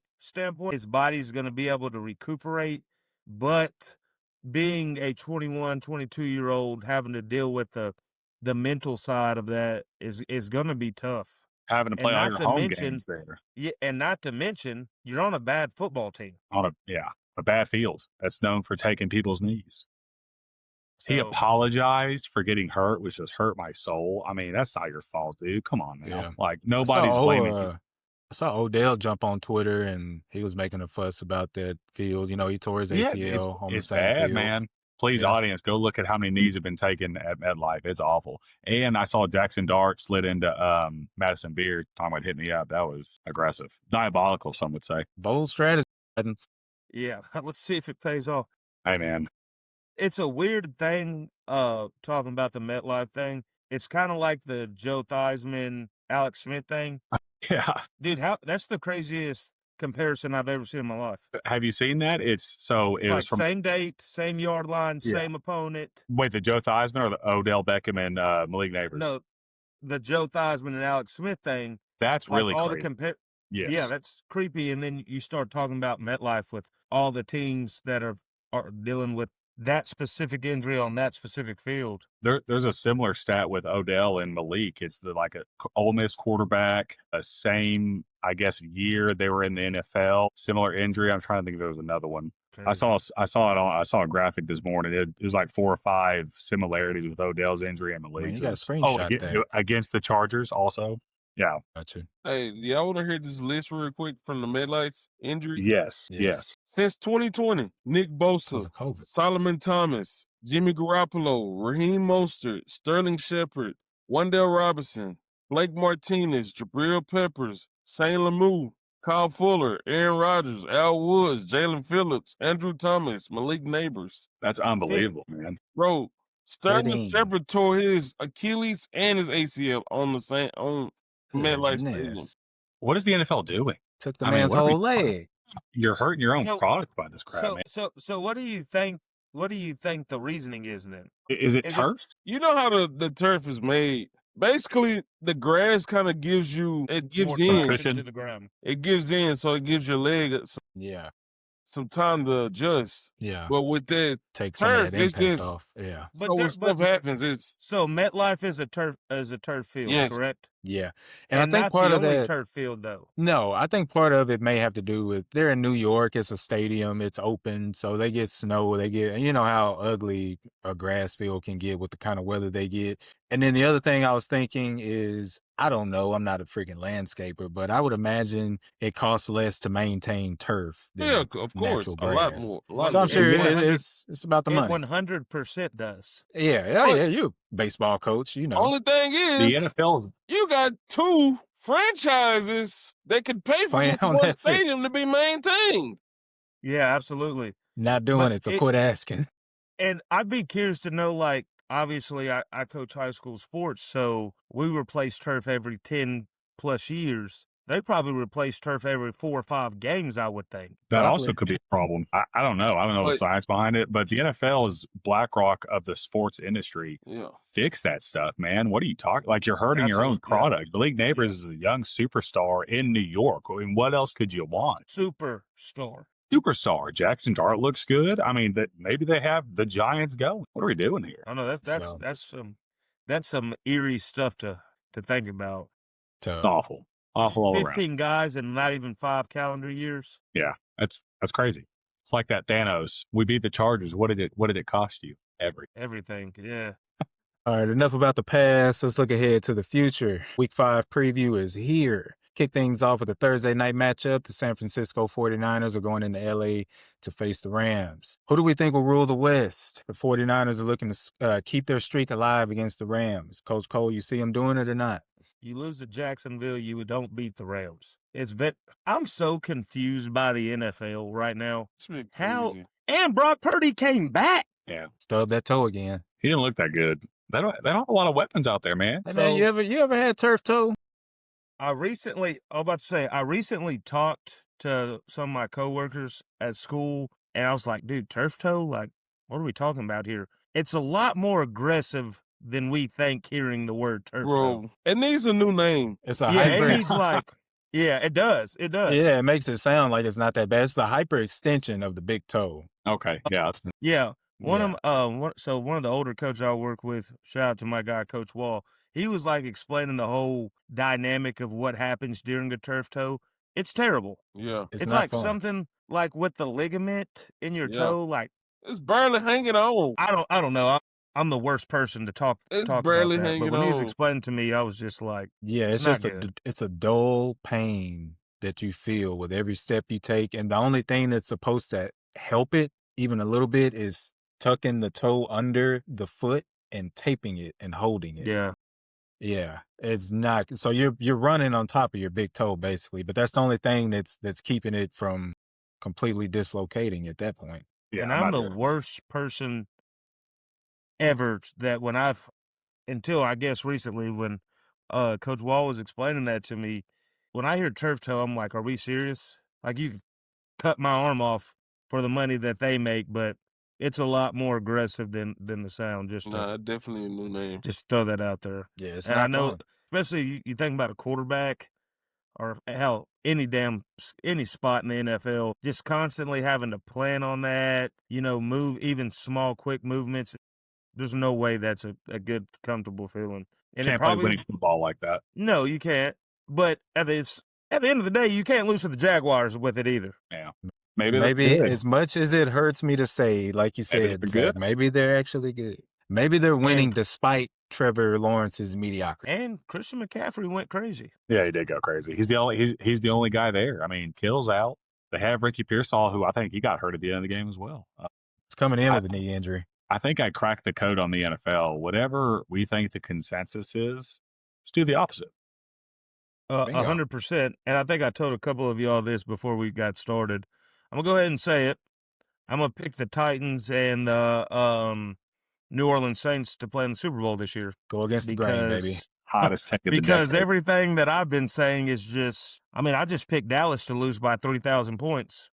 his body's gonna be able to recuperate, but being a 21, 22-year-old having to deal with the mental side of that is gonna be tough. Having to And play all not your to home mention, games there and not to mention, you're on a bad football team. on a bad field that's known for taking people's knees. He So apologized for getting hurt, which just hurt my soul. I mean, that's not your fault, dude. Come on now. Yeah. Like I saw nobody's blaming you. I saw Odell jump on Twitter and he was making a fuss about that field. You know, he tore his Yeah, ACL on the it's same bad, field. man. Please, Yeah. audience, go look at how many knees have been taken at MetLife. It's awful. And I saw Jackson Dart slid into Madison Beard, talking about hitting me up. That was aggressive. Diabolical, some would say. Bold strategy. yeah, let's see if it pays off. Hey, man. It's a weird thing, talking about the MetLife thing. It's kind of like the Joe Theismann, Alex Smith thing. Yeah. Dude, that's the craziest comparison I've ever seen in my life. Have you seen that? It's it was like from same date, same yard line, Yeah. same opponent. Wait, the Joe Theismann or the Odell Beckham and Malik Neighbors? No, the Joe Theismann and Alex Smith thing. That's Like really all crazy. yeah, Yes. that's creepy. And then you start talking about MetLife with all the teams that are dealing with that specific injury on that specific field. There's a similar stat with Odell and Malik. It's like a Ole Miss quarterback, a same, I guess, year they were in the NFL. Similar injury. I'm trying to think if there was another one. I saw a graphic this morning. It was like 4 or 5 similarities with Odell's injury and Man, Malik's. you got to screenshot that. Against the Chargers also. Yeah. Gotcha. Hey, y'all want to hear this list real quick from the MetLife injury? Yes. Since 2020, Nick Because Bosa, of COVID. Solomon Thomas, Jimmy Garoppolo, Raheem Mostert, Sterling Shepard, Wandale Robinson, Blake Martinez, Jabril Peppers, Shane Lemieux, Kyle Fuller, Aaron Rodgers, Al Woods, Jalen Phillips, Andrew Thomas, Malik Neighbors. That's unbelievable, man. Bro, Sterling 13. Shepard tore his Achilles and his ACL on MetLife Stadium. Goodness. What is the NFL doing? Took the I mean, man's what are we- whole leg. You're hurting your own So- product by this crap, man. So what do you think? What do you think the reasoning is then? Is it is it- turf? You know how the turf is made. Basically, the grass kind of gives you More in. traction cushion. to the ground. It gives in, so it gives your leg Yeah. some time to adjust. Yeah. But with that, Take some turf, of that it's impact just- off. Yeah. But so there- when stuff but- happens, it's So MetLife is a turf field, Yes. correct? Yeah. And I think not part the of only that. turf field though. No, I think part of it may have to do with they're in New York. It's a stadium. It's open, so they get snow. They get, you know how ugly a grass field can get with the kind of weather they get. And then the other thing I was thinking is, I don't know. I'm not a freaking landscaper, but I would imagine it costs less to maintain turf. Than yeah, of course, natural a lot grass. more. A lot So I'm more. sure Yeah. it's about the It money. 100% does. Yeah, But- yeah. You a baseball coach, you know. Only thing The is, NFL's you got 2 franchises that could pay for Playing on one that field. stadium to be maintained. Yeah, absolutely. Not doing But it, so it- quit asking. And I'd be curious to know, like, obviously I coach high school sports, so we replace turf every 10 plus years. They probably replace turf every 4 or 5 games, I would think. that Roughly. also could be a problem. I don't know. I don't know the But- science behind it, but the NFL is BlackRock of the sports industry. Yeah. Fix that stuff, man. What are you talking? Like you're hurting your own Absolutely, yeah. product. Malik Neighbors is a young superstar in New York. I mean, what else could you want? Superstar. Superstar. Jackson Dart looks good. I mean, maybe they have the Giants going. What are we doing here? I know that's some eerie stuff to think about. Tough. It's awful. Awful all around. 15 guys in not even 5 calendar years. That's crazy. It's like that Thanos. We beat the Chargers. What did it cost you? Everything. Yeah. All right, enough about the past. Let's look ahead to the future. Week 5 preview is here. Kick things off with a Thursday night matchup. The San Francisco 49ers are going into LA to face the Rams. Who do we think will rule the West? The 49ers are looking to keep their streak alive against the Rams. Coach Cole, you see them doing it or not? You lose to Jacksonville, you don't beat the Rams. I'm so confused by the NFL right now. It's been How crazy. and Brock Purdy came back. Yeah. Stub that toe again. He didn't look that good. They don't have a lot of weapons out there, man. Hey, man, you ever had turf toe? I recently talked to some of my coworkers at school, and I was like, dude, turf toe? Like, what are we talking about here? It's a lot more aggressive than we think hearing the word turf toe. Bro, it needs a new name. It's a Yeah, hyper. it needs yeah, it does. It does. Yeah, it makes it sound like it's not that bad. It's the hyper extension of the big toe. Okay. Yeah. Yeah. One Yeah. of one of the older coaches I work with, shout out to my guy, Coach Wall, he was like explaining the whole dynamic of what happens during a turf toe. It's terrible. Yeah. It's It's not like fun. something like with the ligament in your Yeah. toe. Like It's barely hanging on. I don't know. I'm the worst person to talk It's about barely that. hanging But when he was on. explaining to me, I was just like, Yeah, It's it's not just it's a dull pain that you feel with every step you take. And the only thing that's supposed to help it even a little bit is tucking the toe under the foot and taping it and holding it. yeah. Yeah, it's not. So you're running on top of your big toe basically, but that's the only thing that's keeping it from completely dislocating at that point. Yeah. And I'm the worst person ever that until I guess recently when Coach Wall was explaining that to me, when I hear turf toe, I'm like, are we serious? Like you could cut my arm off for the money that they make, but it's a lot more aggressive than the sound. Nah, definitely a new name. Just throw that out there. Yeah, it's And not I know, fun. especially you think about a quarterback or hell, any spot in the NFL, just constantly having to plan on that, move even small, quick movements. There's no way that's a good, comfortable feeling. And Can't play winning football like that. no, you can't. But at the end of the day, you can't lose to the Jaguars with it either. Yeah. Maybe As much as it hurts me to say, like you Maybe said, they're Zach, good. maybe they're actually good. Maybe they're winning despite Trevor Lawrence's mediocrity. And Christian McCaffrey went crazy. Yeah, he did go crazy. He's the only guy there. I mean, Kittle's out. They have Ricky Pearsall, who I think he got hurt at the end of the game as well. It's coming in with a knee injury. I think I cracked the code on the NFL. Whatever we think the consensus is, let's do the opposite. 100%. And I think I told a couple of y'all this before we got started. I'm going to go ahead and say it. I'm going to pick the Titans and the New Orleans Saints to play in the Super Bowl this year. Go against the grain, baby. Hottest take of the Because decade. everything that I've been saying is just, I just picked Dallas to lose by 3,000 points.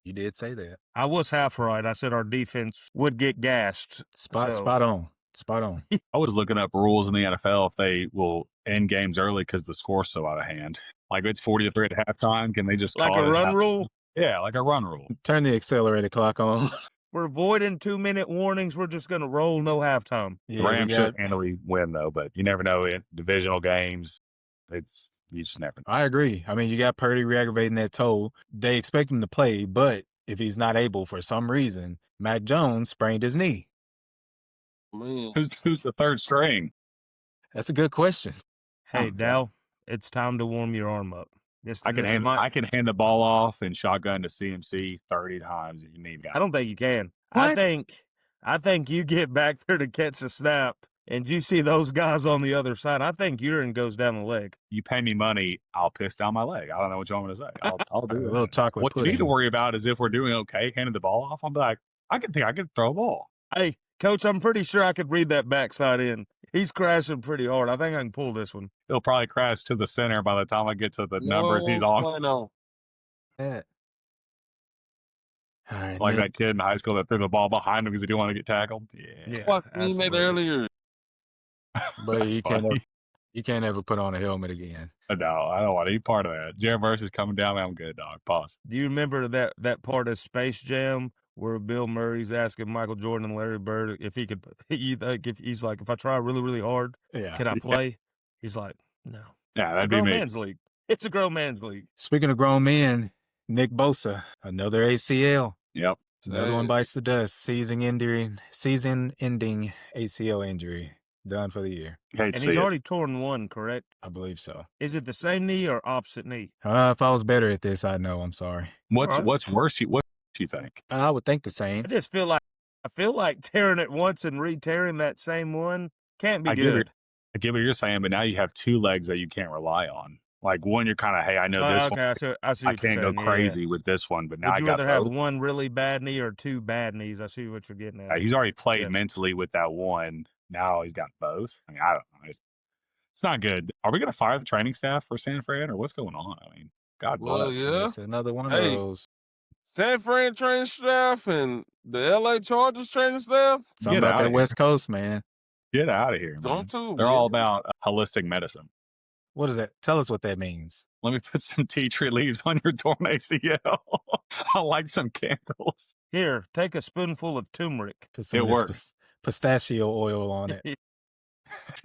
You did say that. I was half right. I said our defense would get gassed. Spot on. I was looking up rules in the NFL if they will end games early because the score's so out of hand. Like it's 40-3 at halftime. Can they just Like call a it run halftime? rule? Yeah, like a run rule. Turn the accelerator clock on. We're avoiding 2-minute warnings. We're just going to roll no halftime. The Rams should handily win though, but you never know. In divisional games, you just never know. I agree. I mean, you got Purdy re-aggravating that toe. They expect him to play, but if he's not able for some reason, Mac Jones sprained his knee. Man. Who's the third string? That's a good question. Hey, Oh, Dal, it's time to warm your arm up. I can hand the ball off and shotgun to CMC 30 times if you need. I don't think you can. What? I think you get back there to catch a snap and you see those guys on the other side. I think urine goes down the leg. You pay me money, I'll piss down my leg. I don't know what you want me to say. I'll do A it. little chocolate What pudding. you need to worry about is if we're doing okay, handing the ball off. I'm like, I could throw a ball. Hey, Coach, I'm pretty sure I could read that backside in. He's crashing pretty hard. I think I can pull this one. He'll probably crash to the center by the time I get to the numbers he's on. No. Yeah. All right, Like Nick. that kid in high school that threw the ball behind him because he didn't want to get tackled. Yeah. Fuck me made absolutely. earlier. But That's funny. you can't ever put on a helmet again. No, I don't want any part of that. Jared versus coming down. I'm good, dog. Pause. Do you remember that part of Space Jam where Bill Murray's asking Michael Jordan and Larry Bird if he could, he's like, if I try really, really hard, Yeah. can I play? He's like, no. Yeah, It's a that'd be grown me. man's league. It's a grown man's league. Speaking of grown men, Nick Bosa, another ACL. Yep. Another one Sad. bites the dust. Season-ending ACL injury. Done for the year. You hate to And see he's it. already torn one, correct? I believe so. Is it the same knee or opposite knee? If I was better at this, I'd know. I'm sorry. What's Alright. what's worse? What you think? I would think the same. I just feel like tearing it once and re-tearing that same one can't be I get good. I get what you're saying, but now you have two legs that you can't rely on. Like one, you're kind of, hey, I know this Okay, one. I see I what you're can't go saying. Yeah, yeah. crazy with this one, but now Would I you got rather have both. one really bad knee or two bad knees? I see what you're getting at. He's already played Yeah. mentally with that one. Now he's got both. I mean, I don't know. It's not good. Are we going to fire the training staff for San Fran, or what's going on? I mean, God Well, bless. yeah. It's another one of Hey. those. San Fran training staff and the LA Chargers training staff. Something Get about outta that here. West Coast, man. Get out of here, Them man. too. They're Yeah. all about holistic medicine. What is that? Tell us what that means. Let me put some tea tree leaves on your torn ACL. I like some candles. Here, take a spoonful of turmeric. Put some It of this works. pistachio oil on it.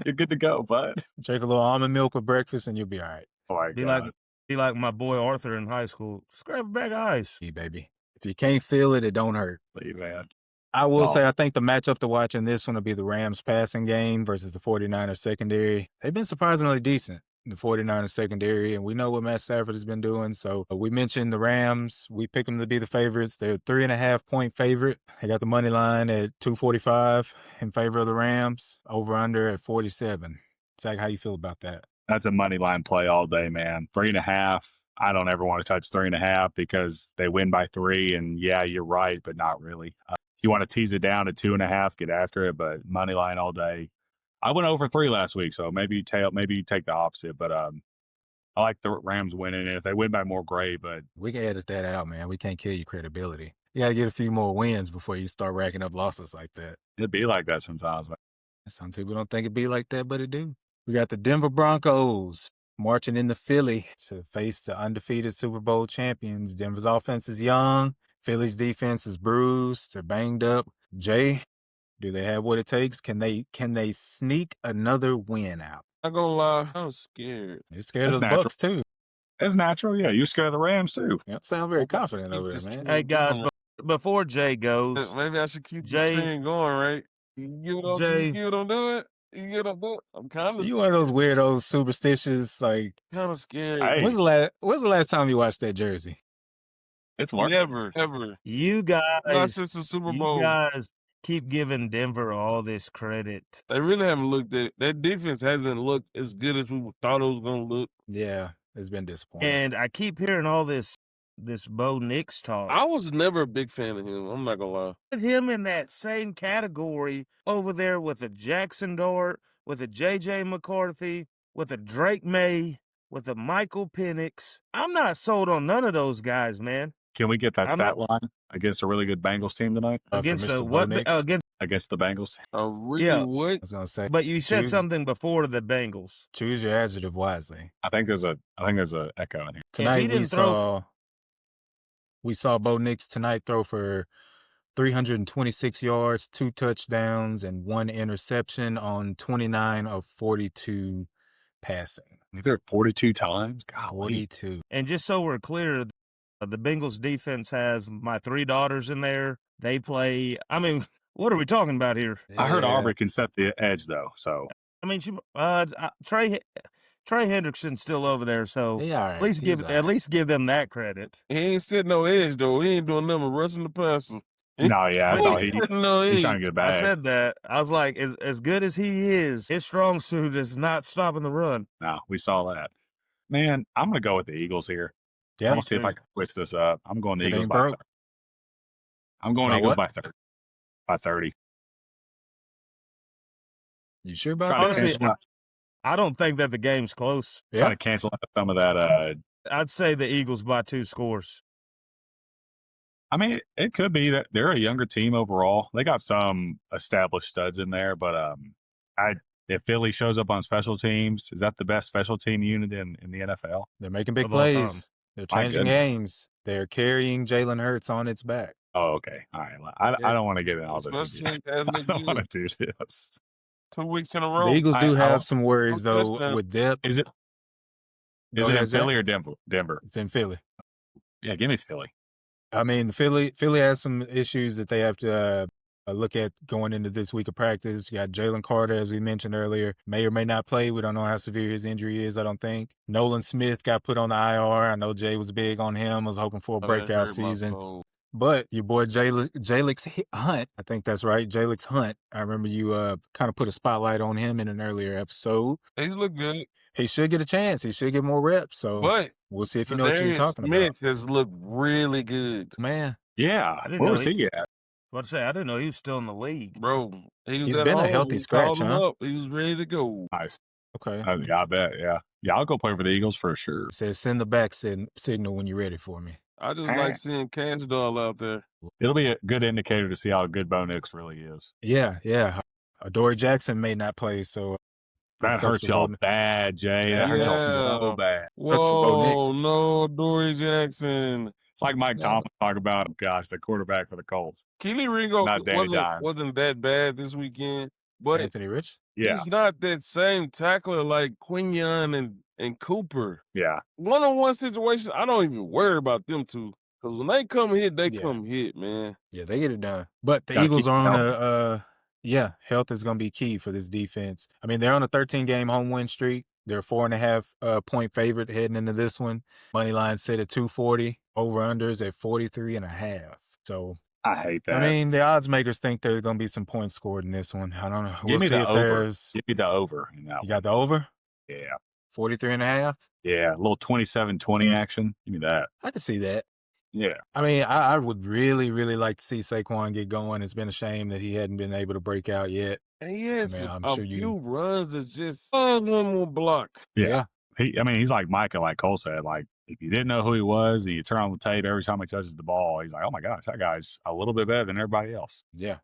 You're good to go, bud. Drink a little almond milk with breakfast, and you'll be all right. Oh my Be God. like my boy Arthur in high school. Just grab a bag of ice. Hey, baby. If you can't feel it, it don't hurt. Leave, man. I will It's say, I awful. think the matchup to watch in this one will be the Rams passing game versus the 49ers secondary. They've been surprisingly decent, the 49ers secondary, and we know what Matt Stafford has been doing. So we mentioned the Rams. We pick them to be the favorites. They're a 3.5-point favorite. They got the money line at 245 in favor of the Rams, over under at 47. Zach, how you feel about that? That's a money line play all day, man. 3.5. I don't ever want to touch 3.5 because they win by 3. And yeah, you're right, but not really. If you want to tease it down to 2.5, get after it. But money line all day. I went over 3 last week, so maybe you take the opposite. But I like the Rams winning. And if they win by more, great. But We can edit that out, man. We can't kill your credibility. You got to get a few more wins before you start racking up losses like that. it'd be like that sometimes, man. Some people don't think it'd be like that, but it do. We got the Denver Broncos marching into Philly to face the undefeated Super Bowl champions. Denver's offense is young. Philly's defense is bruised. They're banged up. Jay, do they have what it takes? Can they sneak another win out? Not gonna lie, I'm scared. They're scared That's of the natural. Bucks too. It's natural. Yeah, you're scared of the Rams, too. Yep, sound very confident over there, It's man. true. Hey guys, before Jay goes, Maybe I should keep Jay- the stream going, right? You give it on, Jay- you give it on do it. You give it on do it. I'm kind You one of those weirdos, superstitious, like, of scared. Hey. when's the last time you watched that jersey? It's working. Never, ever. you Not guys, since the Super you Bowl. guys keep giving Denver all this credit. They really haven't looked at their defense hasn't looked as good as we thought it was gonna look. Yeah, it's been disappointing. And I keep hearing all this Bo Nix talk. I was never a big fan of him. I'm not gonna lie. Put him in that same category over there with a Jackson Dart, with a J.J. McCarthy, with a Drake May, with a Michael Penix. I'm not sold on none of those guys, man. Can we get that I'm stat line against a really good Bengals team tonight? For Against Mr. the Bo what? Nix? Against, Against the Bengals? Really Yeah. what? I was gonna say, but you said Choose- something before the Bengals. choose your adjective wisely. I think there's a echo in here. Tonight didn't we saw Bo Nix tonight throw for 326 yards, 2 touchdowns, and 1 interception on 29 of 42 passing. He threw it 42 times. God, 42. And just so we're clear, the Bengals defense has my 3 daughters in there. They play. I mean, what are we talking about here? I heard Yeah. Aubrey can set the edge though, so I mean, Trey Hendrickson's still over there, so He all right. at least He's give all right. them that credit. He ain't sitting no edge though. He ain't doing nothing but rushing the passer. no, yeah, that's all he. no He's edge. trying to get a I bag. said that. I was like, as good as he is, his strong suit is not stopping the run. No, we saw that. Man, I'm gonna go with the Eagles here. Yeah. I'm gonna see if I can switch this up. I'm going the If it Eagles ain't by broke. 30. I'm going By Eagles what? by 30. By 30. You sure about Trying that? to, Honestly, cancel, I don't think that the game's close. Yeah. trying to cancel out some of that. I'd say the Eagles by 2 scores. I mean, it could be that they're a younger team overall. They got some established studs in there, but if Philly shows up on special teams, is that the best special team unit in the NFL? They're making big Of all time. plays. They're My changing goodness. games. They're carrying Jalen Hurts on its back. Oh, okay. All right. Yeah. I don't want to get in all this Especially again. as I they don't want good. to do this. 2 weeks in a row. The Eagles do I- have some worries, no though, touchdown. with depth. Is it Go in ahead, Zach. Philly or Denver? Denver. It's in Philly. Yeah, give me Philly. I mean, Philly has some issues that they have to look at going into this week of practice. You got Jalen Carter, as we mentioned earlier, may or may not play. We don't know how severe his injury is, I don't think. Nolan Smith got put on the IR. I know Jay was big on him. I was hoping for a That breakout hurt my season. soul. But your boy Jalix Hunt, I think that's right, Jalix Hunt. I remember you kind of put a spotlight on him in an earlier episode. He's look good, He should get a chance. He should get more reps. So but we'll see if you know what you're Zadarius talking Smith about. has looked really good, Man, Yeah. I didn't Where know was he at? What to say? I didn't know he was still in the league. bro. He was He's at been a home. healthy We scratch, called him huh? up. He was ready to go. Nice. okay. Yeah, I bet. Yeah. Yeah, I'll go play for the Eagles for sure. It says send the back signal when you're ready for me. I just like seeing Cash Doll out there. It'll be a good indicator to see how good Bo Nix really is. Yeah. Adoree Jackson may not play, so That sucks hurts for y'all Bo- bad, Jay. That hurts y'all so bad. Sucks for Bo Whoa, Nix. no, Dory Jackson. It's like Mike Tomlin talk about, gosh, the quarterback for the Colts. Keely Ringo Not Danny Dimes. wasn't that bad this weekend, but Anthony Rich. Yeah. he's not that same tackler like Quinion and Cooper. Yeah. One-on-one situations, I don't even worry about them two. Because when they come hit, they Yeah. come hit, man. Yeah, they get it done. But the Gotta Eagles keep are on healthy. health is going to be key for this defense. I mean, they're on a 13-game home win streak. They're a 4.5 point favorite heading into this one. Money line set at 240. Over-unders at 43.5. So, I hate that. I mean, the odds makers think there's going to be some points scored in this one. I don't know. Give me see the if over. there's. Give me the over. In that You got the over? one. Yeah. 43.5? Yeah. A little 27-20 action. Give me that. I can see that. Yeah. I mean, I would really, really like to see Saquon get going. It's been a shame that he hadn't been able to break out yet. And he has I mean, I'm a sure you- few runs that just one more block. Yeah. He's like Micah, like Cole said. Like, if you didn't know who he was and you turn on the tape every time he touches the ball, he's like, oh my gosh, that guy's a little bit better than everybody else. Yeah,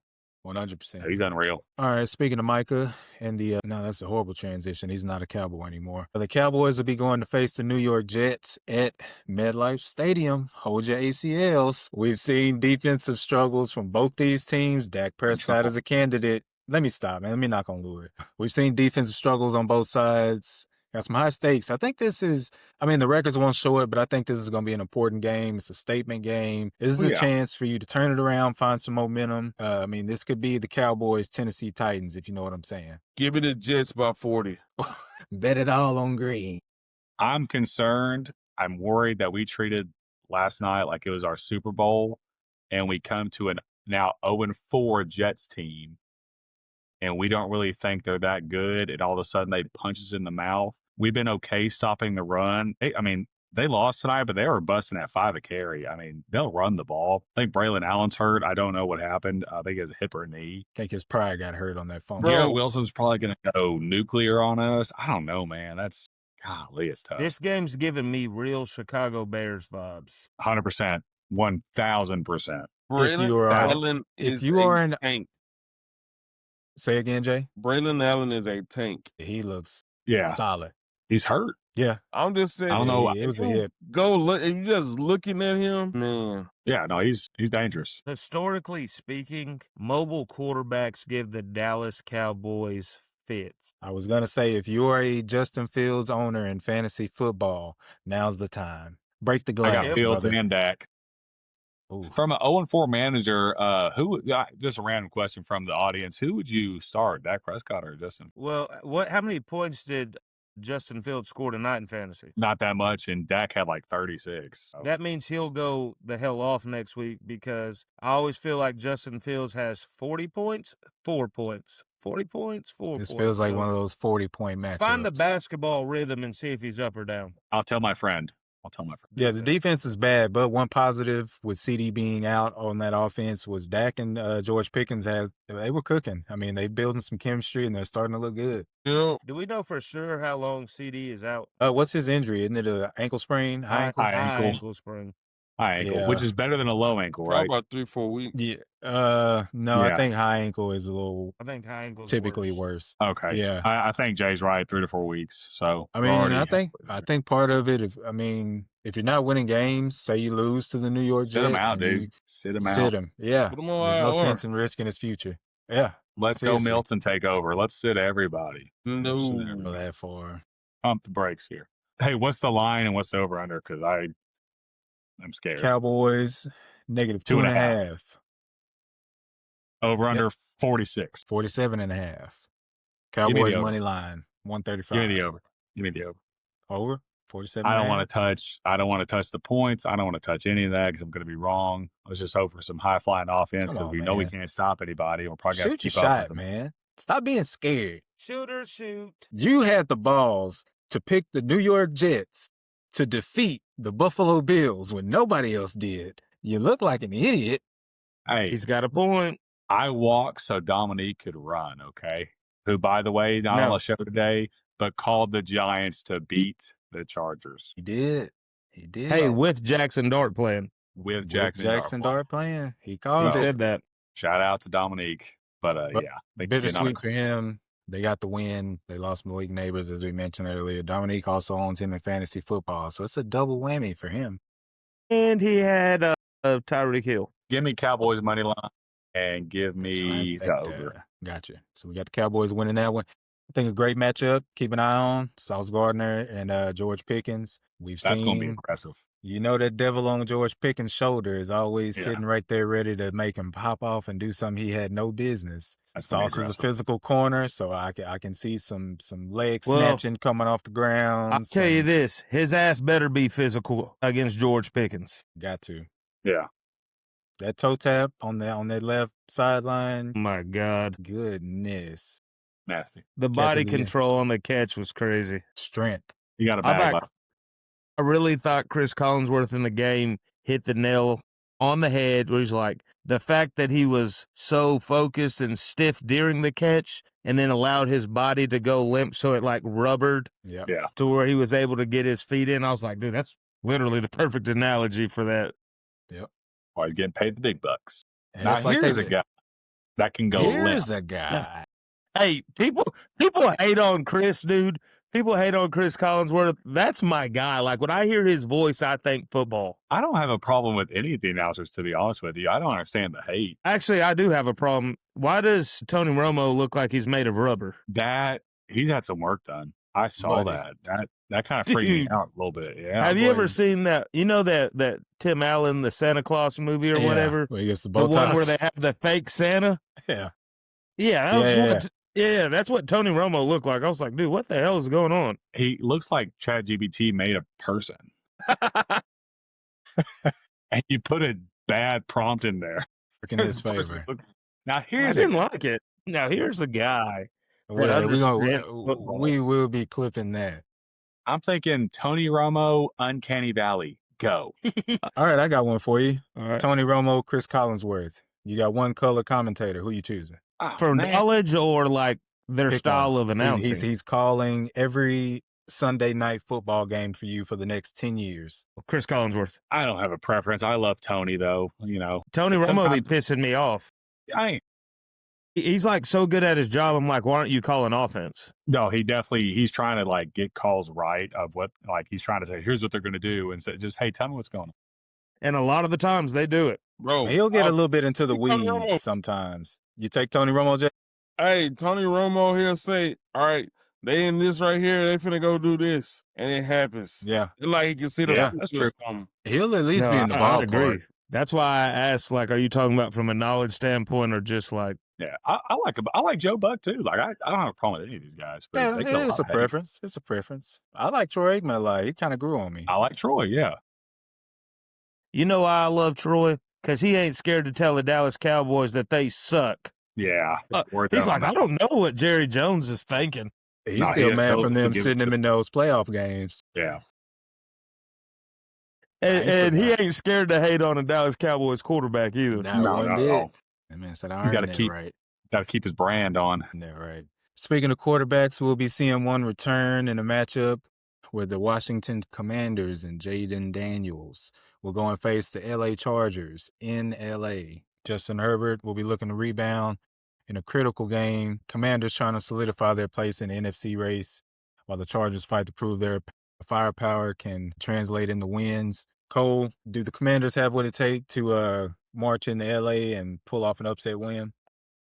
100%. He's unreal. All right, speaking of Micah and the no, that's a horrible transition. He's not a Cowboy anymore. The Cowboys will be going to face the New York Jets at MetLife Stadium. Hold your ACLs. We've seen defensive struggles from both these teams. Dak Prescott is a candidate. Let me stop, man. Let me knock on wood. We've seen defensive struggles on both sides. Got some high stakes. I think this is, I mean, the records won't show it, but I think this is going to be an important game. It's a statement game. This is a chance for you to turn it around, find some momentum. I mean, this could be the Cowboys, Tennessee Titans, if you know what I'm saying. Give me the Jets by 40. Bet it all on green. I'm concerned. I'm worried that we treated last night like it was our Super Bowl, and we come to an now 0-4 Jets team, and we don't really think they're that good, and all of a sudden they punch us in the mouth. We've been okay stopping the run. They lost tonight, but they were busting at 5 a carry. I mean, they'll run the ball. I think Braylon Allen's hurt. I don't know what happened. I think it's a hip or a knee. I think his pride got hurt on that phone. Bro. Garrett Wilson's probably going to go nuclear on us. I don't know, man. That's, golly, it's tough. This game's giving me real Chicago Bears vibes. 100%. 1,000%. Braylon you are- Allen if is you are a an- tank. Say again, Jay? Braylon Allen is a tank. He looks Yeah. solid. He's hurt. Yeah. I'm just saying. I don't know. It was a if you hip. Go look. If you just looking at him, man. Yeah, no, he's dangerous. Historically speaking, mobile quarterbacks give the Dallas Cowboys fits. I was going to say, if you are a Justin Fields owner in fantasy football, now's the time. Break the I glass, got Fields brother. and Dak. Ooh. From an 0-4 manager, just a random question from the audience. Who would you start, Dak Prescott or Justin? Well, how many points did Justin Fields score tonight in fantasy? Not that much, and Dak had like 36. So. That means he'll go the hell off next week because I always feel like Justin Fields has 40 points, 4 points. 40 points, 4 This points. feels like So one of those 40-point matchups. find the basketball rhythm and see if he's up or down. I'll tell my friend. Yeah, the defense is bad, but one positive with CD being out on that offense was Dak and George Pickens they were cooking. I mean, they building some chemistry and they're starting to look good. You know, Do we know for sure how long CD is out? What's his injury? Isn't it an ankle sprain? High ankle? High ankle. sprain. High ankle, Yeah. which is better than a low ankle, probably right? about 3-4 weeks. Yeah. No, I Yeah. think high ankle is a little I think high ankles typically worse. Okay. Yeah. I think Jay's right, 3 to 4 weeks. So I we're mean, already- I think part of it, if you're not winning games, say you lose to the New York sit him Jets, out, and you dude. Sit him out. sit him. Yeah, Put him on there's no IR. sense in risking his future. Yeah, Let Joe seriously. Milton take over. Let's sit everybody. No. Sit Go everybody. that far. Pump the brakes here. Hey, what's the line and what's the over under? Because I'm scared. Cowboys Negative 2.5. 2.5. Over under 46. 47.5. Give me Cowboys the over. money line, Give 135. me the over. Give me the over. Over? 47. I don't want to touch the points. I don't want to touch any of that because I'm going to be wrong. Let's just hope for some high flying offense Come because on, we know we man. can't stop anybody. We'll probably have to Shoot your keep up with shot, them. man. Stop being scared. Shooter, shoot. You had the balls to pick the New York Jets to defeat the Buffalo Bills when nobody else did. You look like an idiot. Hey, He's got a point. I walked so Dominique could run, okay? Who, by the way, not on No. the show today, but called the Giants to beat the Chargers He did. He did. Hey, with Jackson Dart playing. with With Jackson Jackson Dart. Dart playing. He He called it. said that. Shout out to Dominique. But But yeah, they getting on bittersweet for him. They got the win. They lost Malik Neighbors, as we mentioned earlier. Dominique also owns him in fantasy football, so it's a double whammy for him. And he had Tyreek Hill. Give me Cowboys money line and give me the Trifecta. over. Gotcha. So we got the Cowboys winning that one. I think a great matchup. Keep an eye on Sauce Gardner and George Pickens. We've That's going to be seen, impressive. you know, that devil on George Pickens' shoulder is always Yeah. sitting right there ready to make him pop off and do something he had no business. That's gonna be Sauce is a aggressive. physical corner, so I can see some leg Well, snatching coming off the ground. I'll tell you some- this. His ass better be physical against George Pickens. Got to. Yeah. That toe tap on that left sideline. Oh, my God. Goodness. Nasty. The body of the year. control on the catch was crazy. Strength. You got a I bad thought- I really thought Chris Collinsworth in the game hit the nail on the head where he's like, the fact that he was so focused and stiff during the catch and then allowed his body to go limp so it like rubbered Yep. Yeah. to where he was able to get his feet in. I was like, dude, that's literally the perfect analogy for that. Why he's getting paid the big bucks. And Now it's like here's they- a guy that can go limp. Here's a guy. Hey, people hate on Chris, dude. People hate on Chris Collinsworth. That's my guy. Like when I hear his voice, I think football. I don't have a problem with any of the announcers, to be honest with you. I don't understand the hate. Actually, I do have a problem. Why does Tony Romo look like he's made of rubber? That he's had some work done. I saw Buddy. that kind of freaked me Dude. out a little bit. Yeah. Have you ever boy. seen that? You know that Tim Allen, the Santa Claus movie or Yeah, whatever? where he gets the The bow one where ties. they have the fake Santa? Yeah. Yeah, that was Yeah, what, yeah, that's what Tony Romo looked like. I was like, dude, what the hell is going on? He looks like ChatGPT made a person. And you put a bad prompt in there. Working in his The person favor. look- Now I here's didn't it. like it. Now here's a guy. Well, understand football. we will be clipping that. I'm thinking Tony Romo, Uncanny Valley. Go. All right, I got one for you. All right. Tony Romo, Chris Collinsworth. You got one color commentator. Who you choosing? Oh, For man. knowledge or like their Pick style one. of announcing? He's calling every Sunday night football game for you for the next 10 years. Chris Collinsworth. I don't have a preference. I love Tony though. You know, Tony But Romo be sometimes- pissing me off. I ain't. He's like so good at his job. I'm like, why aren't you calling offense? No, he's trying to like get calls right of what, like he's trying to say, here's what they're going to do. And say, just, hey, tell me what's going on. And a lot of the times they do it. Bro. He'll get a I- little bit into the Tony Romo. weeds sometimes. You take Tony Romo, Jay? Hey, Tony Romo, he'll say, all right, they in this right here, they finna go do this. And it happens. Yeah. It's like he can see the Yeah, future that's or true. something. He'll at least No, be in the I ballpark. agree. That's why I asked, like, are you talking about from a knowledge standpoint or just like, Yeah. I like Joe Buck too. Like I don't have a problem with any of these guys. But Yeah, they get a it's lot a of hate. preference. It's a preference. I like Troy Aikman a lot. He kind of grew on me. I like Troy. Yeah. you know why I love Troy? Because he ain't scared to tell the Dallas Cowboys that they suck. Yeah. Worth He's that like, on I don't know what Jerry Jones is thinking. He's Nah, still yeah, mad he'll- from he'll them give it sitting to him in those playoff games. Yeah. And, I ain't and he forgot. ain't scared to hate on a Dallas Cowboys quarterback either. Not No, one not at bit. all. That man said, I He's earned gotta that keep- right. Got to keep his brand on. That right. Speaking of quarterbacks, we'll be seeing one return in a matchup where the Washington Commanders and Jaden Daniels will go and face the LA Chargers in LA. Justin Herbert will be looking to rebound in a critical game. Commanders trying to solidify their place in the NFC race while the Chargers fight to prove their firepower can translate into wins. Cole, do the Commanders have what it takes to march into LA and pull off an upset win?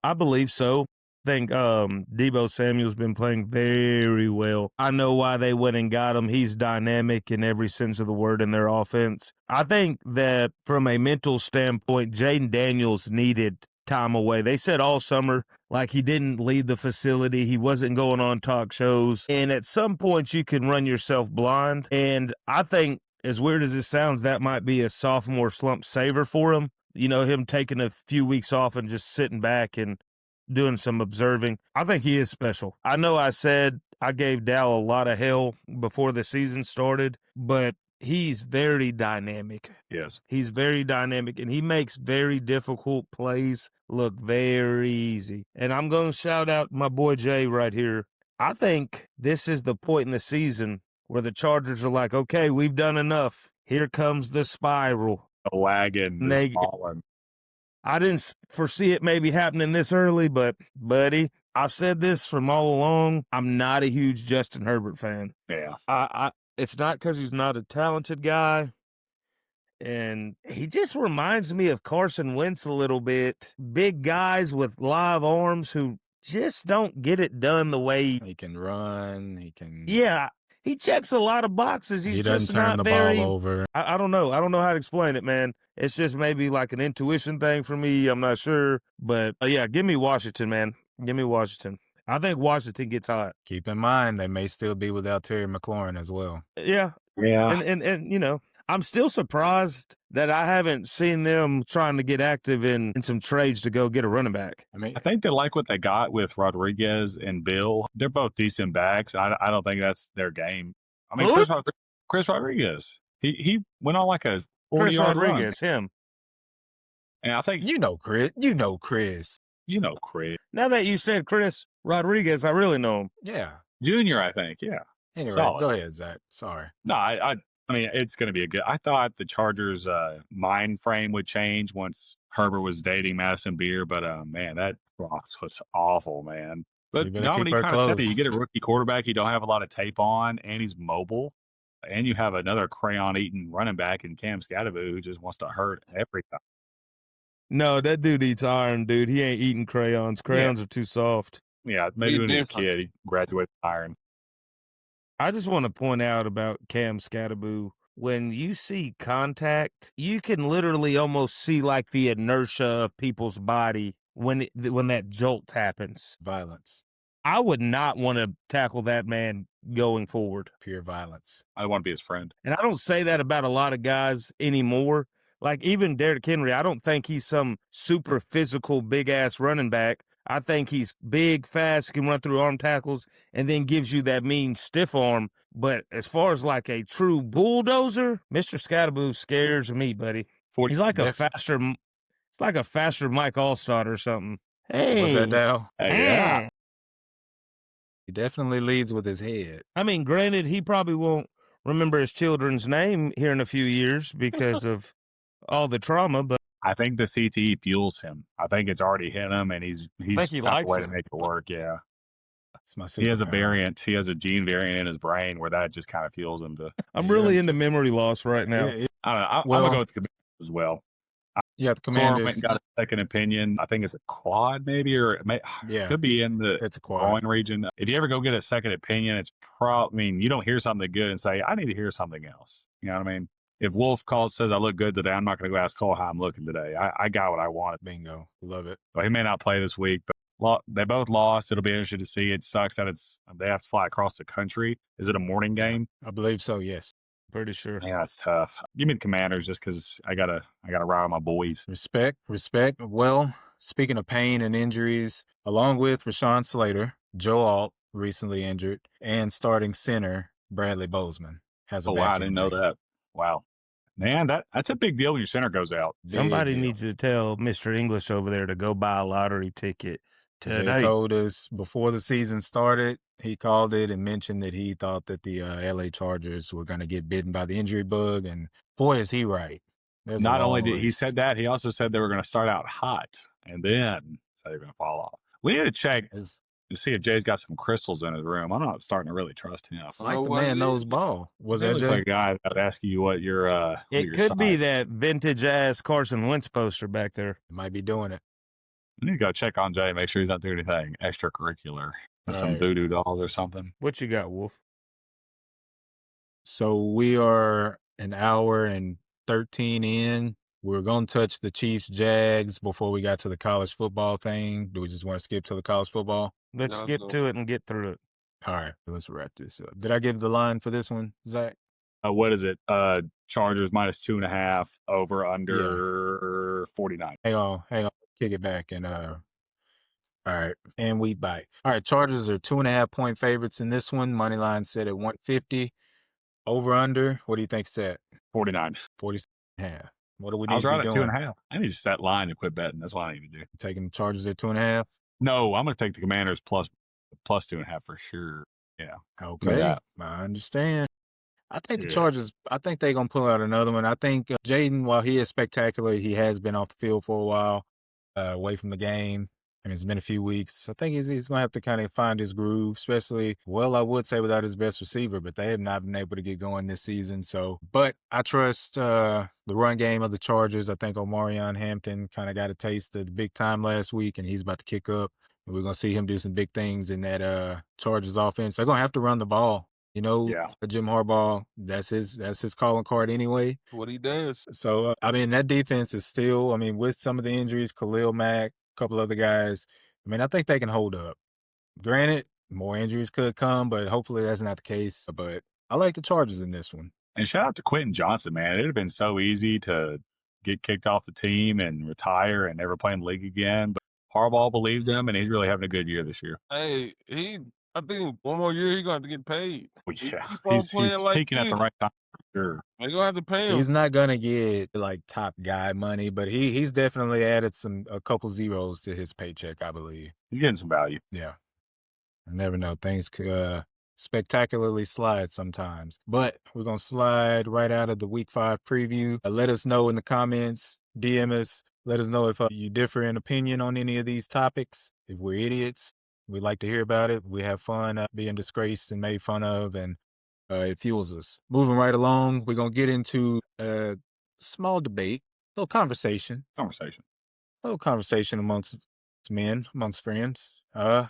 I believe so. think Debo Samuel's been playing very well. I know why they went and got him. He's dynamic in every sense of the word in their offense. I think that from a mental standpoint, Jaden Daniels needed time away. They said all summer, like, he didn't leave the facility. He wasn't going on talk shows. And at some point, you can run yourself blind. And I think, as weird as it sounds, that might be a sophomore slump saver for him. You know, him taking a few weeks off and just sitting back and doing some observing. I think he is special. I know I said I gave Dow a lot of hell before the season started, but he's very dynamic. Yes. He's very dynamic, and he makes very difficult plays look very easy. And I'm going to shout out my boy Jay right here. I think this is the point in the season where the Chargers are like, okay, we've done enough. Here comes the spiral. The wagon is falling. I didn't foresee it maybe happening this early, but, buddy, I said this from all along. I'm not a huge Justin Herbert fan. Yeah. It's not because he's not a talented guy. And he just reminds me of Carson Wentz a little bit. Big guys with live arms who just don't get it done the way He can run. He can. Yeah, he checks a lot of boxes. He's He doesn't just turn not the very. ball over. I don't know. I don't know how to explain it, man. It's just maybe like an intuition thing for me. I'm not sure. But yeah, give me Washington, man. Give me Washington. I think Washington gets hot. Keep in mind, they may still be without Terry McLaurin as well. Yeah. Yeah. And you know, I'm still surprised that I haven't seen them trying to get active in some trades to go get a running back. I mean, I think they like what they got with Rodriguez and Bill. They're both decent backs. I don't think that's their game. I mean, Who? Chris Rodriguez. He went on like a 40-yard run. Rodriguez, him. And I think you know Chris. Chris. Now that you said Chris Rodriguez, I really know him. Yeah. Junior, I think. Yeah. Anyway, Solid. go ahead, Zach. Sorry. No, I mean, it's going to be a good. I thought the Chargers' mind frame would change once Herbert was dating Madison Beer, but man, that loss was awful, man. But You better Dominique keep her kind of said that close. you get a rookie quarterback, you don't have a lot of tape on, and he's mobile, and you have another crayon-eating running back in Cam Scattervoo who just wants to hurt every time. No, that dude eats iron, dude. He ain't eating crayons. Crayons are too soft. Yeah, maybe He's when he was a different. kid, he graduated with iron. I just want to point out about Cam Scattervoo. When you see contact, you can literally almost see like the inertia of people's body when that jolt happens. Violence. I would not want to tackle that man going forward. Pure violence. I want to be his friend. And I don't say that about a lot of guys anymore. Like even Derrick Henry, I don't think he's some super physical, big-ass running back. I think he's big, fast, can run through arm tackles, and then gives you that mean stiff arm. But as far as like a true bulldozer, Mr. Scattervoo scares me, buddy. He's like a faster, it's like a faster Mike Allstott or something. Hey. Was that Dow? Yeah. He definitely leads with his head. I mean, granted, he probably won't remember his children's name here in a few years because of all the trauma, but I think the CTE fuels him. I think it's already hit him, and he's think he found likes a way it. to make it work. Yeah, That's my he has a superpower. variant. He has a gene variant in his brain where that just kind of fuels him to. I'm really into memory loss right now. Yeah, I don't know. I'm Well- gonna go with the Commanders as well. yeah, the Florida went Commanders. and got a second opinion. I think it's a quad, maybe, or it may, Yeah. could be in the It's a quad. groin region. If you ever go get a second opinion, it's I mean, you don't hear something good and say, "I need to hear something else." You know what I mean? If Wolf says I look good today, I'm not going to go ask Cole how I'm looking today. I got what I wanted. Bingo. Love it. So he may not play this week, but they both lost. It'll be interesting to see. It sucks that they have to fly across the country. Is it a morning game? I believe so, yes. Pretty sure. Yeah, that's tough. Give me the Commanders just because I gotta ride with my boys. Respect. Well, speaking of pain and injuries, along with Rashawn Slater, Joe Alt, recently injured, and starting center Bradley Bozeman has a Oh wow, back I didn't know injury. that. Wow, man, that's a big deal when your center goes out. Big Somebody deal. needs to tell Mr. English over there to go buy a lottery ticket They today. told us before the season started, he called it and mentioned that he thought that the LA Chargers were going to get bitten by the injury bug. And boy, is he right. There's a Not only long did he list. said that, he also said they were going to start out hot and then say they're going to fall off. We need to check It's to see if Jay's got some crystals in his room. I'm not starting to really trust him. like the what man it knows is? ball. Was It that looks Jay? like a guy that would ask you what your It your could be size. that vintage ass Carson Wentz poster back there. Might be doing it. I need to go check on Jay, make sure he's not doing anything extracurricular with some Alright. voodoo dolls or something. What you got, Wolf? So we are an hour and 13 in. We're going to touch the Chiefs Jags before we got to the college football thing. Do we just want to skip to the college football? Let's No, get so- to it and get through it. All right, let's wrap this up. Did I give the line for this one, Zach? What is it? Chargers minus 2.5 over under 49. Hang on. Kick it back and all right, and we bite. All right, Chargers are 2.5-point favorites in this one. Money line set at 150. Over under, what do you think it's at? 49. 40.5. What do we I need was to be right at doing? 2.5. I need to set line and quit betting. That's what I need to do. Taking the Chargers at 2.5. No, I'm going to take the Commanders plus 2.5 for sure. Okay, that. I understand. I think the Yeah. Chargers, I think they're going to pull out another one. I think Jaden, while he is spectacular, he has been off the field for a while, away from the game. And it's been a few weeks. I think he's going to have to kind of find his groove, especially, well, I would say without his best receiver, but they have not been able to get going this season. So, but I trust the run game of the Chargers. I think Omarion Hampton kind of got a taste of the big time last week, and he's about to kick up. And we're going to see him do some big things in that Chargers offense. They're going to have to run the ball. You know, Yeah. Jim Harbaugh, that's his calling card anyway. What he does. So, I mean, that defense is still, I mean, with some of the injuries, Khalil Mack, a couple other guys, I mean, I think they can hold up. Granted, more injuries could come, but hopefully that's not the case. But I like the Chargers in this one. And shout out to Quentin Johnson, man. It'd have been so easy to get kicked off the team and retire and never play in the league again. But Harbaugh believed him, and he's really having a good year this year. Hey, I think one more year he's going to have to get paid. Well, He yeah, keep on he's playing like peaking at the this. right time. Sure. They're going to have to pay him. He's not gonna get like top guy money, but he's definitely added a couple zeros to his paycheck, I believe. He's getting some value. Yeah. I never know. Things could spectacularly slide sometimes. But we're going to slide right out of the Week 5 preview. Let us know in the comments, DM us. Let us know if you differ in opinion on any of these topics. If we're idiots, we like to hear about it. We have fun being disgraced and made fun of, and it fuels us. Moving right along, we're going to get into a small debate, a little conversation amongst men, amongst friends. We're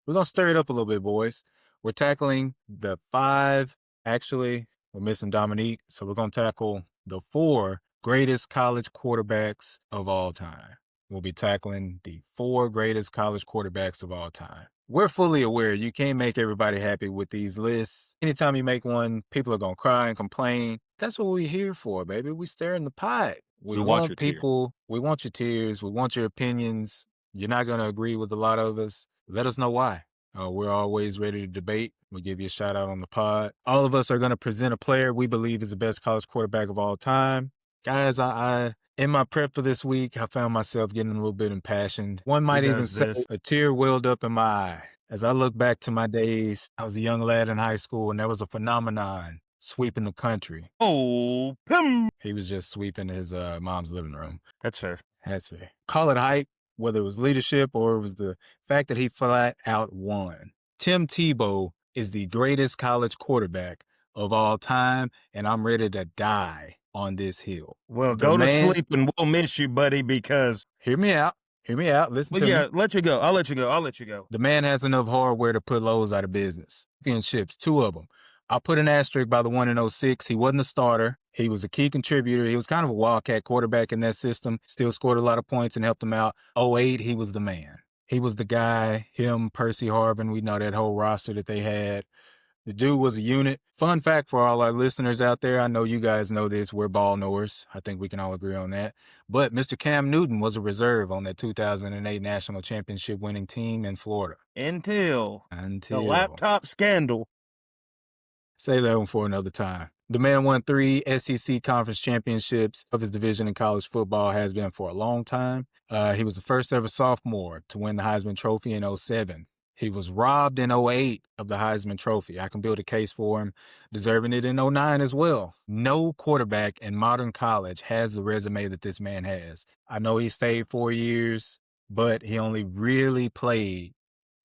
going to stir it up a little bit, boys. We're tackling the 5, actually, we're missing Dominique, so we're going to tackle the 4 greatest college quarterbacks of all time. We'll be tackling the 4 greatest college quarterbacks of all time. We're fully aware you can't make everybody happy with these lists. Anytime you make one, people are going to cry and complain. That's what we're here for, baby. We stir in the pot. We We want want your tears. people, we want your tears, we want your opinions. You're not going to agree with a lot of us. Let us know why. We're always ready to debate. We'll give you a shout out on the pod. All of us are going to present a player we believe is the best college quarterback of all time. Guys, I in my prep for this week, I found myself getting a little bit impassioned. One might even does say this? a tear welled up in my eye. As I look back to my days, I was a young lad in high school, and there was a phenomenon sweeping the country. Oh, Pim. He was just sweeping his mom's living room. That's fair. That's fair. Call it hype, whether it was leadership or it was the fact that he flat out won. Tim Tebow is the greatest college quarterback of all time, and I'm ready to die on this hill. Well, The go to man- sleep and we'll miss you, buddy, because. Hear me out. Listen Well, to yeah, me. let you go. I'll let you go. The man has enough hardware to put Lowe's out of business. Championships, 2 of them. I'll put an asterisk by the one in 06. He wasn't a starter. He was a key contributor. He was kind of a wildcat quarterback in that system. Still scored a lot of points and helped them out. 08, he was the man. He was the guy. Him, Percy Harvin. We know that whole roster that they had. The dude was a unit. Fun fact for all our listeners out there, I know you guys know this, we're ball knowers. I think we can all agree on that. But Mr. Cam Newton was a reserve on that 2008 national championship winning team in Florida. Until Until the laptop scandal. Save that one for another time. The man won 3 SEC conference championships of his division in college football, has been for a long time. He was the first ever sophomore to win the Heisman Trophy in 07. He was robbed in 08 of the Heisman Trophy. I can build a case for him, deserving it in 09 as well. No quarterback in modern college has the resume that this man has. I know he stayed 4 years, but he only really played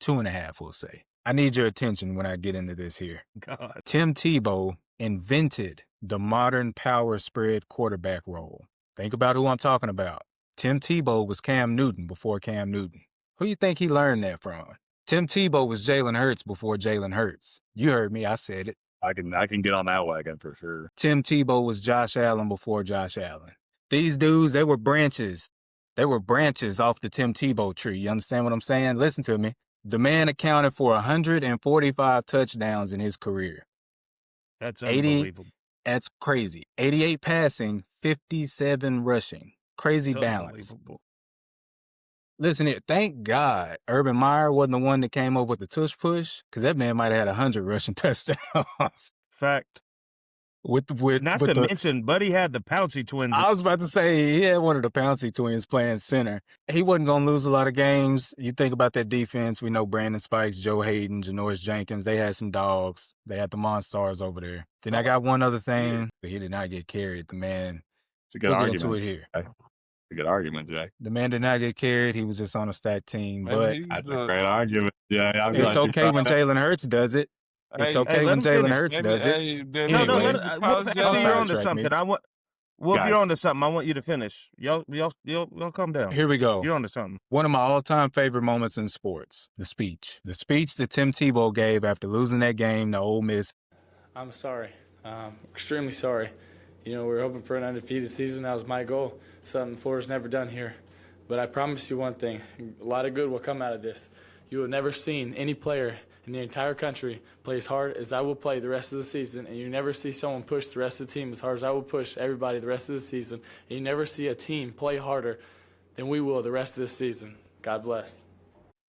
2.5, we'll say. I need your attention when I get into this here. God. Tim Tebow invented the modern power spread quarterback role. Think about who I'm talking about. Tim Tebow was Cam Newton before Cam Newton. Who you think he learned that from? Tim Tebow was Jalen Hurts before Jalen Hurts. You heard me, I said it. I can get on that wagon for sure. Tim Tebow was Josh Allen before Josh Allen. These dudes, they were branches. They were branches off the Tim Tebow tree. You understand what I'm saying? Listen to me. The man accounted for 145 touchdowns in his career. That's 80 unbelievable. That's crazy. 88 passing, 57 rushing. Crazy It's balance. unbelievable. Listen here, thank God Urban Meyer wasn't the one that came up with the tush push, because that man might have had 100 rushing touchdowns. Fact. with Not with to the, mention, Buddy had the Pouncey twins. I was about to say, he had one of the Pouncey twins playing center. He wasn't going to lose a lot of games. You think about that defense, we know Brandon Spikes, Joe Hayden, Janoris Jenkins. They had some dogs. They had the Monstars over there. Then I got one other thing, but he did not get carried. The man, It's a good we'll get argument. into it here. It's a good argument, Jay. The man did not get carried. He was just on a stacked team. Man, But he's That's a great argument, Jay. I'm it's glad you okay when brought that. Jalen Hurts does it. It's Hey, okay let when him Jalen finish. Hurts does it. No, Anyway. Wolf, actually, you're onto Sidetrack something. me. I want. Wolf, Guys. you're onto something. I want you to finish. Y'all calm down. Here we go. You're onto something. One of my all-time favorite moments in sports, the speech. The speech that Tim Tebow gave after losing that game to Ole Miss. I'm sorry. Extremely sorry. You know, we were hoping for an undefeated season. That was my goal. Something Florida's never done here. But I promise you one thing. A lot of good will come out of this. You have never seen any player in the entire country play as hard as I will play the rest of the season, and you never see someone push the rest of the team as hard as I will push everybody the rest of the season, and you never see a team play harder than we will the rest of this season. God bless.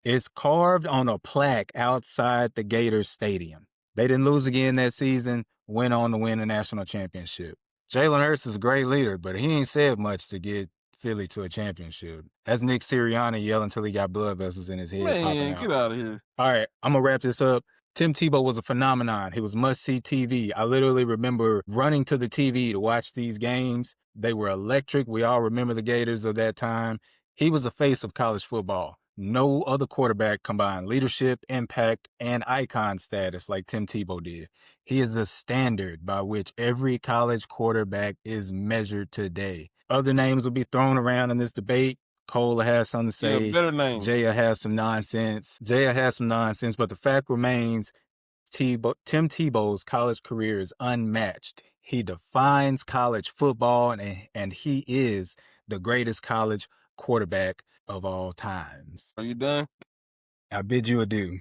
It's carved on a plaque outside the Gators Stadium. They didn't lose again that season, went on to win a national championship. Jalen Hurts is a great leader, but he ain't said much to get Philly to a championship. That's Nick Sirianni yelling until he got blood vessels in his head popping man, out. get out of here. All right, I'm going to wrap this up. Tim Tebow was a phenomenon. He was must-see TV. I literally remember running to the TV to watch these games. They were electric. We all remember the Gators of that time. He was the face of college football. No other quarterback combined leadership, impact, and icon status like Tim Tebow did. He is the standard by which every college quarterback is measured today. Other names will be thrown around in this debate. Cole has something to say. Yeah, better names. Jaya has some nonsense. But the fact remains, Tim Tebow's college career is unmatched. He defines college football, and he is the greatest college quarterback of all times. Are you done? I bid you adieu.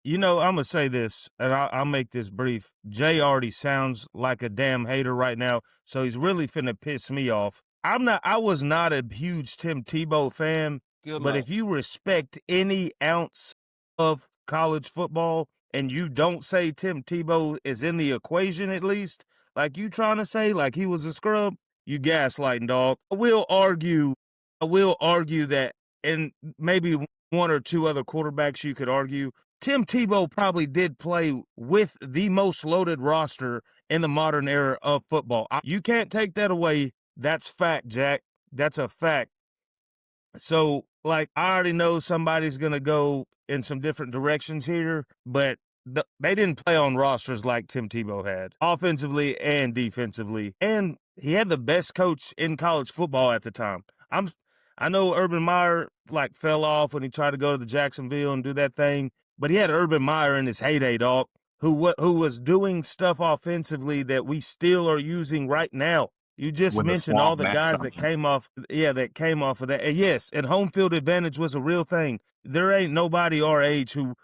You know, I'm gonna say this, and I'll make this brief. Jay already sounds like a damn hater right now, so he's really finna piss me off. I was not a huge Tim Tebow fan, Good but luck. if you respect any ounce of college football and you don't say Tim Tebow is in the equation at least, like you trying to say like he was a scrub, you gaslighting, dog. I will argue that, and maybe one or two other quarterbacks you could argue, Tim Tebow probably did play with the most loaded roster in the modern era of football. You can't take that away. That's fact, Jack. That's a fact. So, like, I already know somebody's going to go in some different directions here, but they didn't play on rosters like Tim Tebow had, offensively and defensively. And he had the best coach in college football at the time. I know Urban Meyer, like, fell off when he tried to go to the Jacksonville and do that thing, but he had Urban Meyer in his heyday, dog, who was doing stuff offensively that we still are using right now. You just When the mentioned all swamp the meant guys something. that came off of that. And yes, and home field advantage was a real thing. There ain't nobody our age who,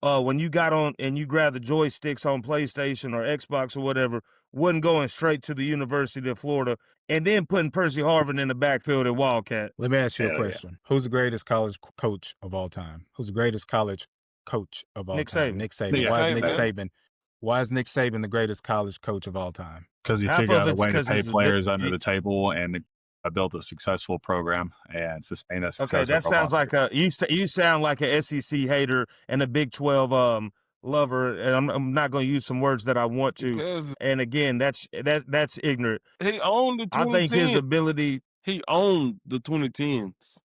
when you got on and you grabbed the joysticks on PlayStation or Xbox or whatever, wasn't going straight to the University of Florida and then putting Percy Harvin in the backfield at Wildcat. Let me ask you a Hell yeah. question. Who's the greatest college coach of all time? Who's the greatest college coach of all Nick time? Saban. Nick Saban. Nick Why is Saban. Nick Saban? Why is Nick Saban the greatest college coach of all time? Because he Half figured of out a it's way to 'cause pay he's a players bit- under the table and built a successful program and sustain that success. Okay, that over a sounds long like you sound like a SEC hater and a Big 12 lover, and I'm not going to use some words that I want to. Because And again, that's ignorant. he owned the I 2010s. think his ability, He owned the 2010s.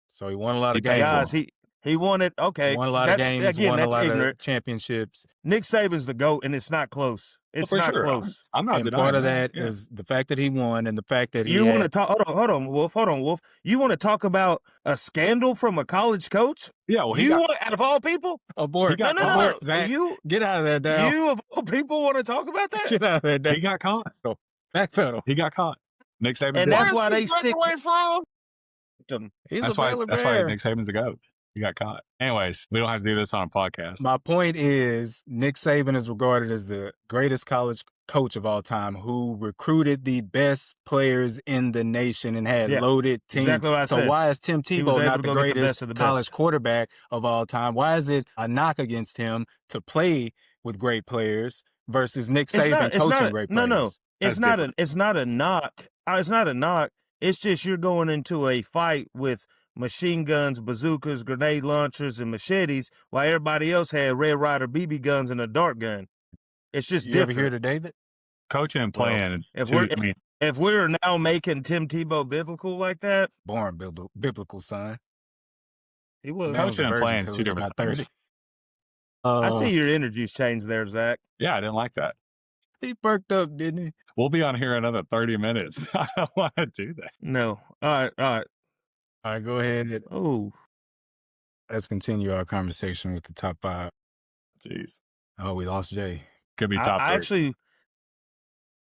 So he won a lot of He games. guys, he won it. Okay, Won a lot of that's, games. Again, Won a that's lot ignorant. of championships. Nick Saban's the GOAT, and it's not close. It's For not sure. close. I'm not And denying part of that Yeah. is the fact that he won and the fact that he You want to had, talk? Hold on, Wolf. Hold on, Wolf. You want to talk about a scandal from a college coach? Yeah, well, You want, out of all people? abort, No, no, no, abort, no. Zach. You, Get out of there, Dow. you of all people want to talk about that? Get out of there, Dow. he got caught. Backpedal. He got caught. Nick Saban's And the that's GOAT. why they sick from? him. He's That's a why. Baylor That's why Bear. Nick Saban's the GOAT. He got caught. Anyways, we don't have to do this on a podcast. My point is, Nick Saban is regarded as the greatest college coach of all time who recruited the best players in the nation and had Yeah, loaded teams. exactly what I so said. why is Tim He was Tebow able not to the go get the greatest best of the college best. quarterback of all time? Why is it a knock against him to play with great players versus Nick Saban coaching great players? No. It's That's not different. it's not a knock. It's not a knock. It's just you're going into a fight with machine guns, bazookas, grenade launchers, and machetes, while everybody else had Red Ryder BB guns and a dart gun. It's just You different. ever hear to David? Coaching and Well, playing. if we're now making Tim Tebow biblical like that, Born biblical son. he was. Man was Coaching a and virgin playing is till two he was different about 30. things. I see your energy's changed there, Zach. Yeah, I didn't like that. He perked up, didn't he? We'll be on here another 30 minutes. I don't want to do that. No. All right. All right, go ahead. Oh, Let's continue our conversation with the top 5. Jeez. Oh, we lost Jay. Could be top three.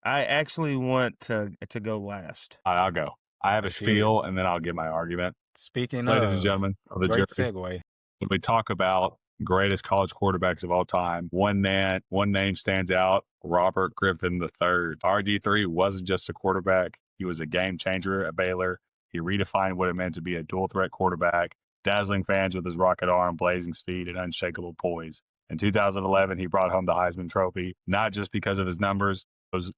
I actually want to go last. All right, I'll go. I have a Let's hear it. spiel, and then I'll give my argument. Speaking Ladies of, and gentlemen of the great jury, segue. when we talk about greatest college quarterbacks of all time, one name stands out: Robert Griffin III. RG3 wasn't just a quarterback; he was a game changer at Baylor. He redefined what it meant to be a dual threat quarterback, dazzling fans with his rocket arm, blazing speed, and unshakable poise. In 2011, he brought home the Heisman Trophy, not just because of his numbers,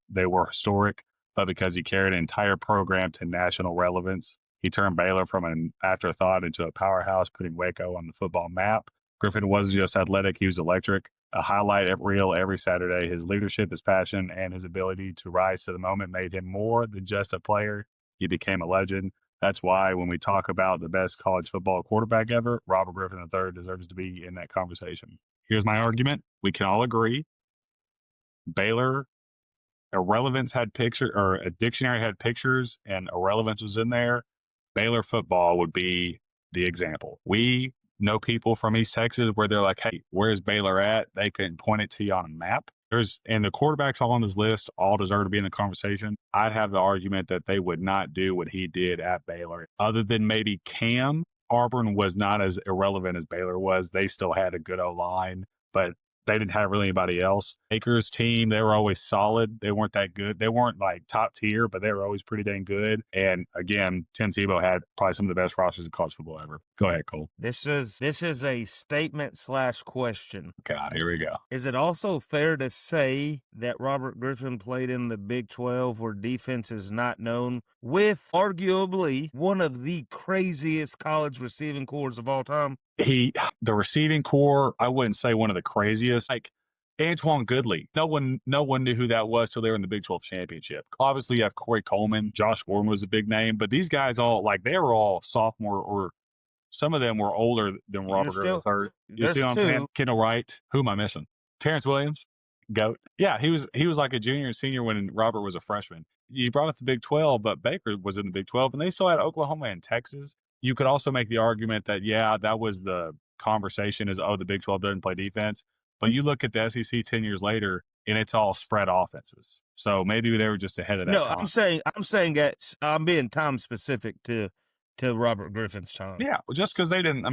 they were historic, but because he carried an entire program to national relevance. He turned Baylor from an afterthought into a powerhouse, putting Waco on the football map. Griffin wasn't just athletic, he was electric. A highlight reel every Saturday. His leadership, his passion, and his ability to rise to the moment made him more than just a player. He became a legend. That's why when we talk about the best college football quarterback ever, Robert Griffin III deserves to be in that conversation. Here's my argument. We can all agree Baylor irrelevance had picture, or a dictionary had pictures and irrelevance was in there. Baylor football would be the example. We know people from East Texas where they're like, hey, where's Baylor at? They couldn't point it to you on a map. And the quarterbacks all on this list all deserve to be in the conversation. I'd have the argument that they would not do what he did at Baylor. Other than maybe Cam, Auburn was not as irrelevant as Baylor was. They still had a good O-line, but they didn't have really anybody else. Baker's team, they were always solid. They weren't that good. They weren't like top tier, but they were always pretty dang good. And again, Tim Tebow had probably some of the best rosters in college football ever. Go ahead, Cole. This is a statement / question. God, here we go. Is it also fair to say that Robert Griffin played in the Big 12 where defense is not known, with arguably one of the craziest college receiving corps of all time? The receiving core, I wouldn't say one of the craziest. Like Antoine Goodley, no one knew who that was till they were in the Big 12 championship. Obviously, you have Corey Coleman, Josh Gordon was a big name, but these guys all they were all sophomore, or some of them were older than Robert Griffin III. You see what I'm saying? Kendall Wright. Who am I missing? Terrence Williams, GOAT. Yeah, he was like a junior and senior when Robert was a freshman. You brought up the Big 12, but Baker was in the Big 12, and they still had Oklahoma and Texas. You could also make the argument that, yeah, that was the conversation is, the Big 12 doesn't play defense. But you look at the SEC 10 years later, and it's all spread offenses. So maybe they were just ahead of that time. I'm saying that I'm being time specific to Robert Griffin's time. Yeah, well, just because they didn't,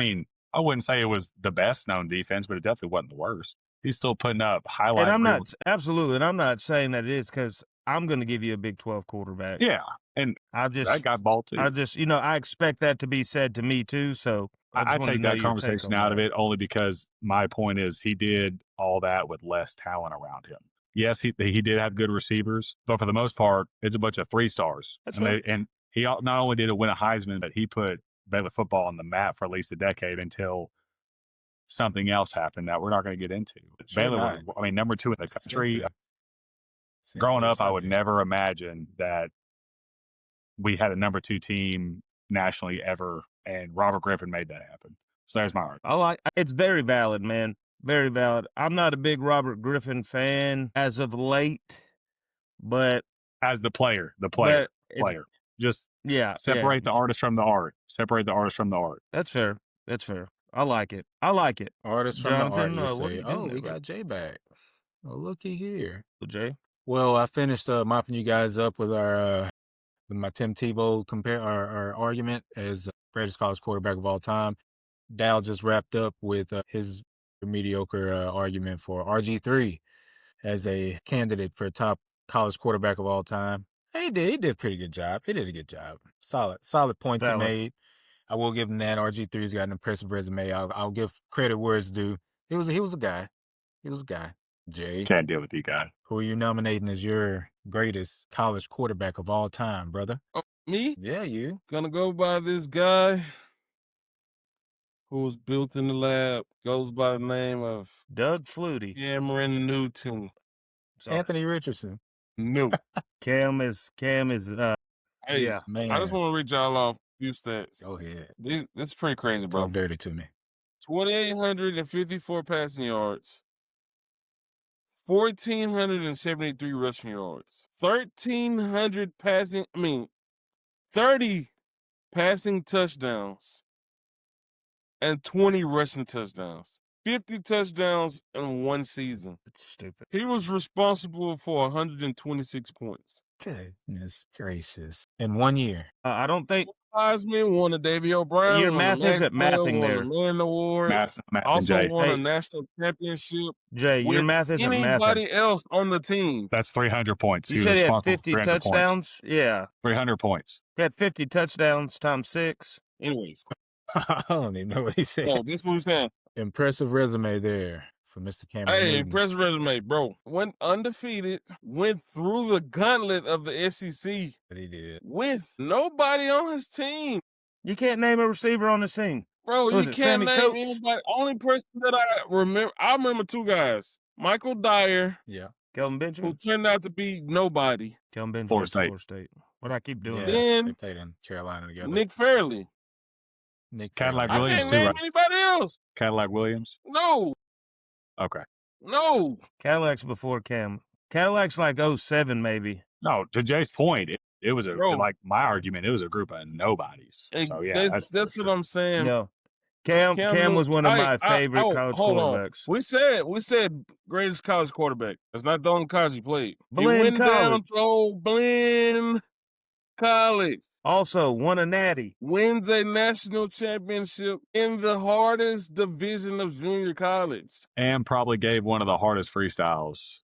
I wouldn't say it was the best known defense, but it definitely wasn't the worst. He's still putting up highlight And I'm reels. not saying that it is, because I'm going to give you a Big 12 quarterback. Yeah, and that got ball too. I expect that to be said to me too. So I take that conversation out of it only because my point is he did all that with less talent around him. Yes, he did have good receivers, but for the most part, it's a bunch of 3-stars. And he not only did it win a Heisman, but he put Baylor football on the map for at least a decade until something else happened that we're not going to get into. Baylor was, number 2 in the country. Growing up, I would never imagine that we had a number 2 team nationally ever, and Robert Griffin made that happen. So there's my argument. It's very valid, man. Very valid. I'm not a big Robert Griffin fan as of late, but As the player, it's Just yeah, separate the artist from the art. Separate the artist from the art. That's fair. That's fair. I like it. I like it. Artist from the art, Jonathan, you what are say. you Oh, doing we there, got Jay back. Oh, looky here. Jay? Well, I finished mopping you guys up with our with my Tim Tebow our argument as greatest college quarterback of all time. Dal just wrapped up with his mediocre argument for RG3 as a candidate for top college quarterback of all time. He did a pretty good job. He did a good job. Solid points Valid. he made. I will give him that. RG3's got an impressive resume. I'll give credit where it's due. He was a guy. He was a guy. Jay, Can't deal with you guys. who are you nominating as your greatest college quarterback of all time, brother? Oh, me? Yeah, you. Gonna go by this guy who was built in the lab, goes by the name of Doug Flutie. Cameron Newton. Sorry. Anthony Richardson. No. Cam is Hey, yeah. Man. I just want to read y'all off a few stats. Go ahead. This is pretty crazy, bro. Talk dirty to me. 2,854 passing yards, 1,473 rushing yards, 30 passing touchdowns, and 20 rushing touchdowns. 50 touchdowns in one season. It's stupid. He was responsible for 126 points. Goodness gracious. In 1 year. I don't think Heisman, won a Davey O'Brien. Your won a math isn't Maxwell, mathing won there. a Man Award. Math and Also Jay. won Hey. a national championship. Jay, your with math isn't mathing. anybody else on the team. That's 300 points. You was said he had responsible for 50 300 touchdowns? Points. Yeah. 300 points. He had 50 touchdowns times 6. Anyways, I don't even know what he said. so this is what we're saying. Impressive resume there for Mr. Cameron Hey, Newton. impressive resume, bro. Went undefeated, went through the gauntlet of the SEC That he did. with nobody on his team. You can't name a receiver on the team. Bro, Was you it can't Sammy name Coates? anybody. Only person that I remember two guys. Michael Dyer, Yeah. Kelvin who Benjamin? turned out to be nobody. Kelvin Benjamin. Florida went to State. Florida State. What I keep doing Yeah. that? Then They played in Carolina together. Nick Fairley. Nick Cadillac I Fairley. Williams can't too, name right? anybody else. Cadillac Williams. No, Okay. no. Cadillac's before Cam. Cadillac's like 07 maybe. No, to Jay's point, it was Bro. like my argument. It was a group of nobodies. Hey, So yeah, that's what I'm saying. No. Cam Newton- was one of Hey, my favorite college hold on. quarterbacks. We said greatest college quarterback. That's not the only college he played. Blinn he went down College. to old Blinn College. Also won a natty. Wins a national championship in the hardest division of junior college. and probably gave one of the hardest freestyles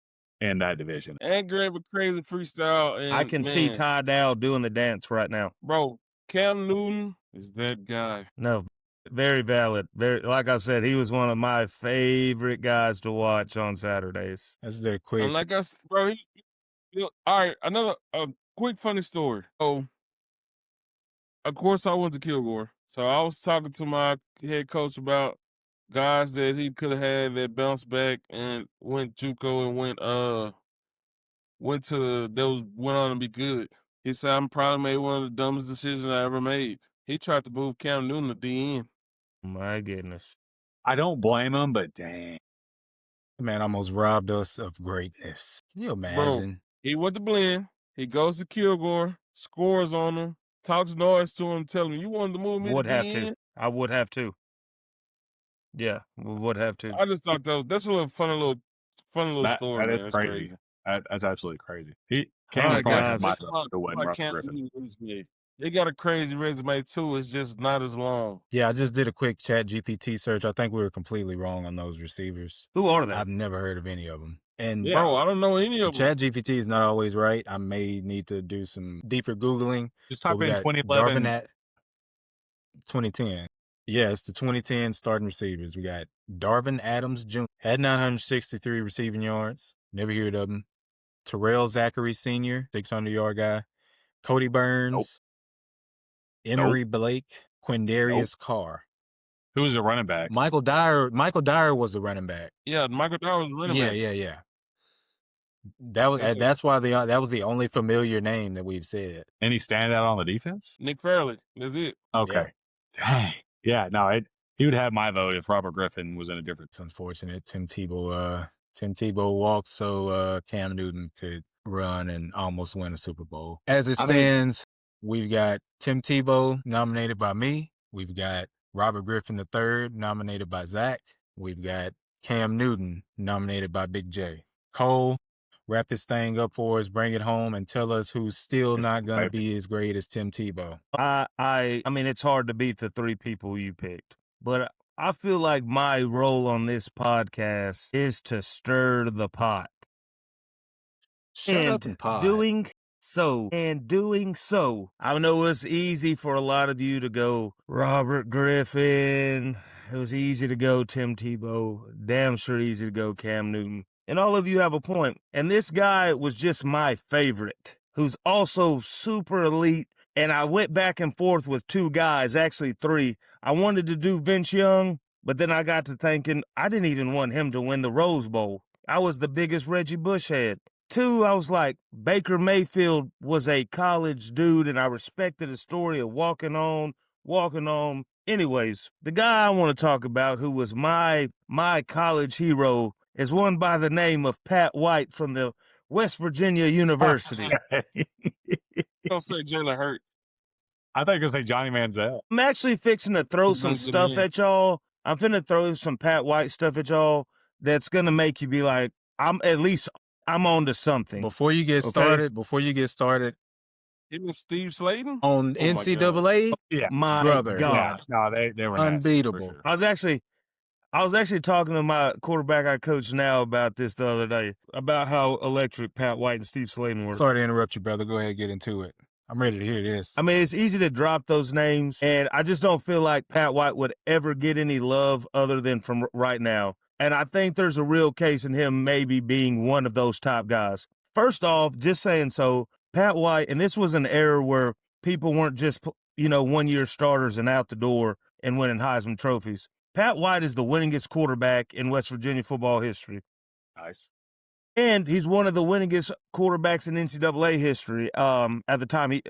in that division. And gave a crazy freestyle. And I can see man, Ty Dow doing the dance right now. Bro, Cam Newton is that guy. No, very valid. Very, like I said, he was one of my favorite guys to watch on Saturdays. That's just quick. And like I said, bro, all right, another quick funny story. So, of course, I went to Kilgore. So I was talking to my head coach about guys that he could have had that bounced back and went JUCO and went on to be good. He said I'm probably made one of the dumbest decisions I ever made. He tried to move Cam Newton to DN. My goodness. I don't blame him, but dang. Man almost robbed us of greatness. Can you imagine? He went to Blinn. He goes to Kilgore, scores on him, talks noise to him, telling him, "You wanted to move me Would to have DN?" to. I would have to. Yeah, would have to. I just thought that's a little funny little story. That Man. is It's crazy. That's absolutely crazy. He All came right, across guys. my That's the win why Robert Cam Griffin. Newton resume. They got a crazy resume too. It's just not as long. Yeah, I just did a quick chat GPT search. I think we were completely wrong on those receivers. Who are they? I've never heard of any of them. And Yeah. Bro, I don't know any of them. chat GPT is not always right. I may need to do some deeper Googling. Just But type we in got 2011. Darvin at 2010. Yeah, it's the 2010 starting receivers. We got Darvin Adams Jr. had 963 receiving yards. Never heard of him. Terrell Zachary Sr., 600-yard guy. Cody Burns. Emery Blake. Quindarius Carr. Who was the running back? Michael Dyer was the running back. Yeah, Michael Dyer was running back. Yeah. That was That's it. that's why that was the only familiar name that we've said. Any standout on the defense? Nick Fairley. That's it. Okay. Dang. Yeah, no, He would have my vote if Robert Griffin was in a different. It's unfortunate. Tim Tebow walked so Cam Newton could run and almost win a Super Bowl. As it stands, we've got Tim Tebow nominated by me. We've got Robert Griffin III nominated by Zach. We've got Cam Newton nominated by Big J. Cole, wrap this thing up for us, bring it home, and tell us who's still not going to be as great as Tim Tebow. I mean, it's hard to beat the 3 people you picked, but I feel like my role on this podcast is to stir the pot. Shut up and pod. doing so, I know it's easy for a lot of you to go Robert Griffin. It was easy to go Tim Tebow. Damn sure easy to go Cam Newton. And all of you have a point. And this guy was just my favorite, who's also super elite. And I went back and forth with 2 guys, actually 3. I wanted to do Vince Young, but then I got to thinking I didn't even want him to win the Rose Bowl. I was the biggest Reggie Bush head. 2, I was like, Baker Mayfield was a college dude, and I respected the story of walking on. Anyways, the guy I want to talk about, who was my college hero, is one by the name of Pat White from the West Virginia University. Don't say Jalen Hurts. I thought you were going to say Johnny Manziel. I'm actually fixing to throw some stuff at y'all. I'm finna throw some Pat White stuff at y'all that's gonna make you be like, I'm on to something. Before you get started, Even Steve Slayton on NCAA, Yeah. My brother. God. Yeah. No, they were nasty, Unbeatable. for sure. I was actually talking to my quarterback I coach now about this the other day, about how electric Pat White and Steve Slayton were. Sorry to interrupt you, brother. Go ahead and get into it. I'm ready to hear this. I mean, it's easy to drop those names, and I just don't feel like Pat White would ever get any love other than from right now. And I think there's a real case in him maybe being one of those top guys. First off, just saying so, Pat White, and this was an era where people weren't just, 1-year starters and out the door and winning Heisman trophies. Pat White is the winningest quarterback in West Virginia football history. Nice. And he's one of the winningest quarterbacks in NCAA history. At the time he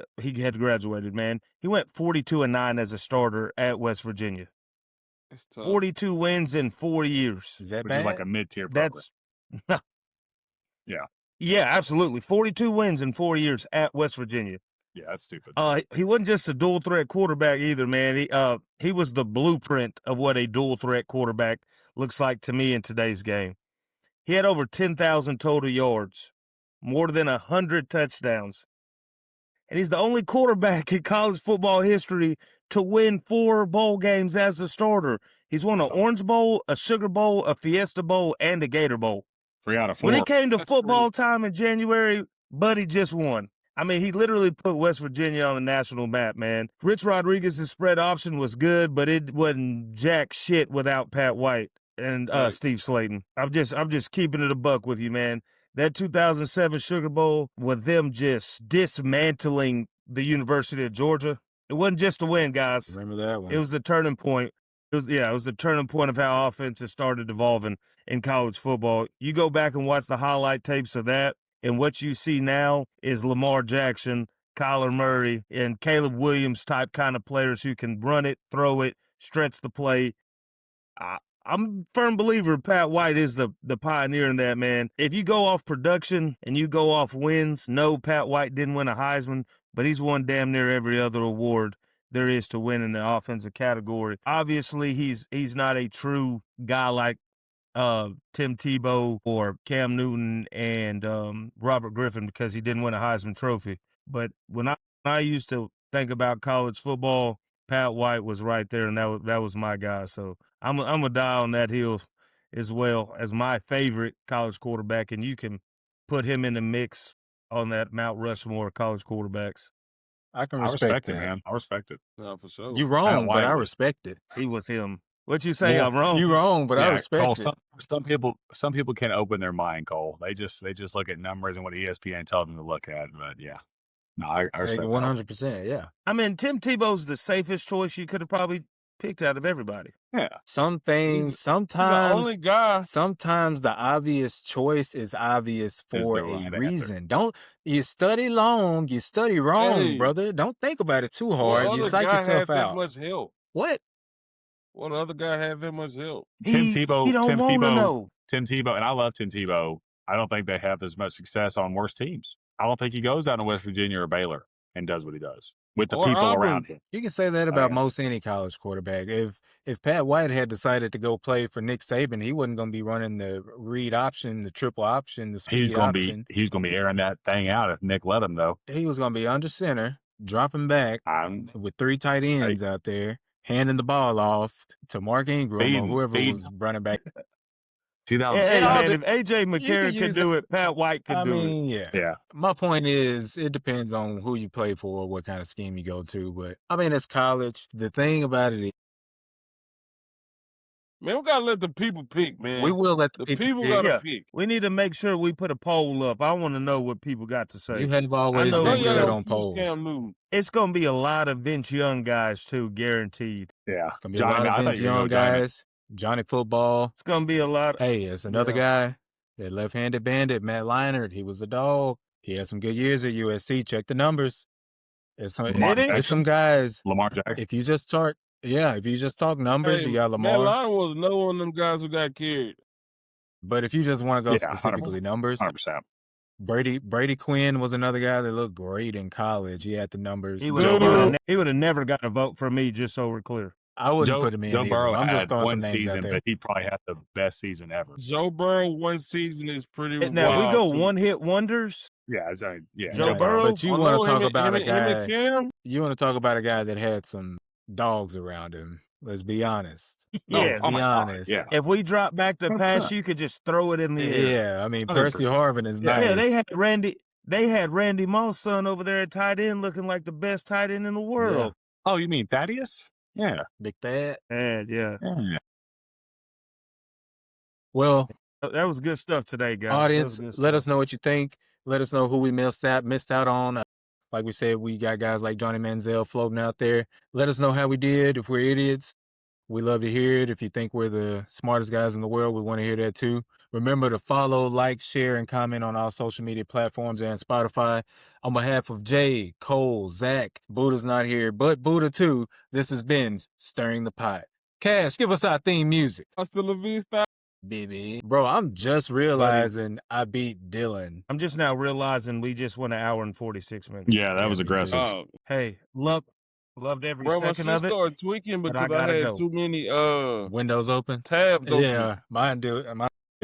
had graduated, man. He went 42-9 as a starter at West Virginia. It's tough. 42 wins in 4 years. Is that Which bad? is like a mid-tier program. That's Yeah. Yeah, absolutely. 42 wins in 4 years at West Virginia. Yeah, that's stupid. He wasn't just a dual threat quarterback either, man. He was the blueprint of what a dual threat quarterback looks like to me in today's game. He had over 10,000 total yards, more than 100 touchdowns. And he's the only quarterback in college football history to win 4 bowl games as a starter. He's won an Orange Bowl, a Sugar Bowl, a Fiesta Bowl, and a Gator Bowl. 3 out of 4. When it came to That's football time in January, Buddy just won. I mean, he literally put West Virginia on the national map, man. Rich Rodriguez's spread option was good, but it wasn't jack shit without Pat White and Right. Steve Slayton. I'm just keeping it a buck with you, man. That 2007 Sugar Bowl with them just dismantling the University of Georgia. It wasn't just a win, guys. Remember that one? It was the turning point. It was the turning point of how offenses started evolving in college football. You go back and watch the highlight tapes of that, and what you see now is Lamar Jackson, Kyler Murray, and Caleb Williams type kind of players who can run it, throw it, stretch the play. I'm a firm believer Pat White is the pioneer in that, man. If you go off production and you go off wins, no, Pat White didn't win a Heisman, but he's won damn near every other award there is to win in the offensive category. Obviously, he's not a true guy like Tim Tebow or Cam Newton and Robert Griffin because he didn't win a Heisman Trophy. But when I used to think about college football, Pat White was right there, and that was my guy. So I'm gonna die on that hill as well as my favorite college quarterback, and you can put him in the mix on that Mount Rushmore of college quarterbacks. I can I respect respect it, that. man. I respect it. No, for sure. You wrong, but I White. respect it. He was him. What you say? Yeah, I'm wrong. You wrong, but I Yeah, respect Cole, it. some people can't open their mind, Cole. They just look at numbers and what ESPN tells them to look at. But yeah, no, I respect that. 100%. Yeah. I mean, Tim Tebow's the safest choice you could have probably picked out of everybody. Yeah, Some things, He's the sometimes, only guy. sometimes the obvious choice is obvious Is for the a right answer. reason. Don't you study long, you study wrong, Hey. brother. Don't think about it too What hard. You other psych guy yourself had that out. much help? What? Well, the other guy had that much help. He don't want to know. Tim Tebow, and I love Tim Tebow. I don't think they have as much success on worse teams. I don't think he goes down to West Virginia or Baylor and does what he does with the Or people Auburn. around him. You can say that about yeah. most any college quarterback. If Pat White had decided to go play for Nick Saban, he wasn't going to be running the read option, the triple option, the speed He's gonna option. be airing that thing out if Nick let him though. He was going to be under center, dropping back with 3 tight ends out there, handing the ball off to Mark Ingram or whoever was running back. 2000. Hey, all man, the- if AJ McCarron use could do it, Pat White could I do it. mean, yeah. Yeah. My point is, it depends on who you play for, what kind of scheme you go to. But I mean, it's college. The thing about it is, Man, we gotta let the people pick, man. we will let the the people pick. gotta Yeah. pick. We need to make sure we put a poll up. I want to know what people got to say. You have always know been we good gotta on polls. Cam Newton. It's going to be a lot of Vince Young guys, too, guaranteed. Yeah. It's gonna be a lot of Vince Young guys. Johnny Football. It's going to be a lot. Hey, it's another guy, that left-handed bandit, Matt Leinart. He was a dog. He had some good years at USC. Check the numbers. It's some guys. Lamar Jackson. If you just talk numbers, you got Lamar. Matt Leinart was no one of them guys who got carried. But if you just want to go Yeah, specifically numbers, 100%. Brady Quinn was another guy that looked great in college. He had the numbers. He would have never got a vote from me, just so we're clear. I wouldn't put him in. Joe either. Burrow I'm just had throwing one some names season, out there. but he probably had the best season ever. Joe Burrow one season is pretty. Now, wild. we go one-hit wonders. Yeah, Joe Burrow. But you want to talk about a him guy. and Cam? You want to talk about a guy that had some dogs around him. Let's be honest. Yes. Let's be honest. Yeah. If we drop back to pass, you could just throw it in the air. Yeah, I mean 100%. Percy Harvin is nice. Yeah, they had Randy Moss' son over there at tight end looking like the best tight end in the world. Oh, you mean Thaddeus? Yeah. Big Thad. Yeah. Well, That was good stuff today, guys. audience, That was good let stuff. us know what you think. Let us know who we missed out on. Like we said, we got guys like Johnny Manziel floating out there. Let us know how we did. If we're idiots, we love to hear it. If you think we're the smartest guys in the world, we want to hear that too. Remember to follow, like, share, and comment on all social media platforms and Spotify. On behalf of Jay, Cole, Zach, Buddha's not here, but Buddha too, this has been Stirring the Pot. Cash, give us our theme music. Hasta la vista. Baby. Bro, I'm just realizing I beat Dylan. I'm just now realizing we just went an hour and 46 minutes. Yeah, that was me too. aggressive. Hey, loved every Bro, my second shit of it. started tweaking but because I I, gotta had go. too many Windows open? tabs open. Yeah, mine do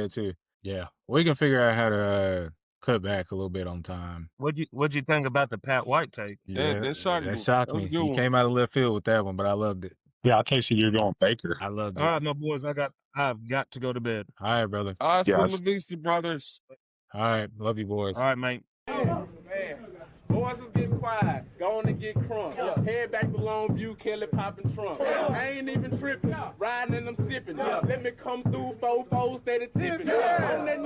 too. Yeah. We can figure out how to cut back a little bit on time. What'd you think about the Pat White take? That shocked me. That shocked That was me. a good He one. came out of left field with that one, but I loved it. Yeah, I think you're going Baker. I loved it. All right, my boys, I've got to go to bed. All right, brother. Hasta Yeah, la vista, brothers. All right. Love you, boys. All right, mate. Man, boys is getting quiet. Going to get crunk. Head back to Longview, Kelly popping trunk. I ain't even tripping. Riding and I'm sipping. Let me come through 4-4 steady tipping. On that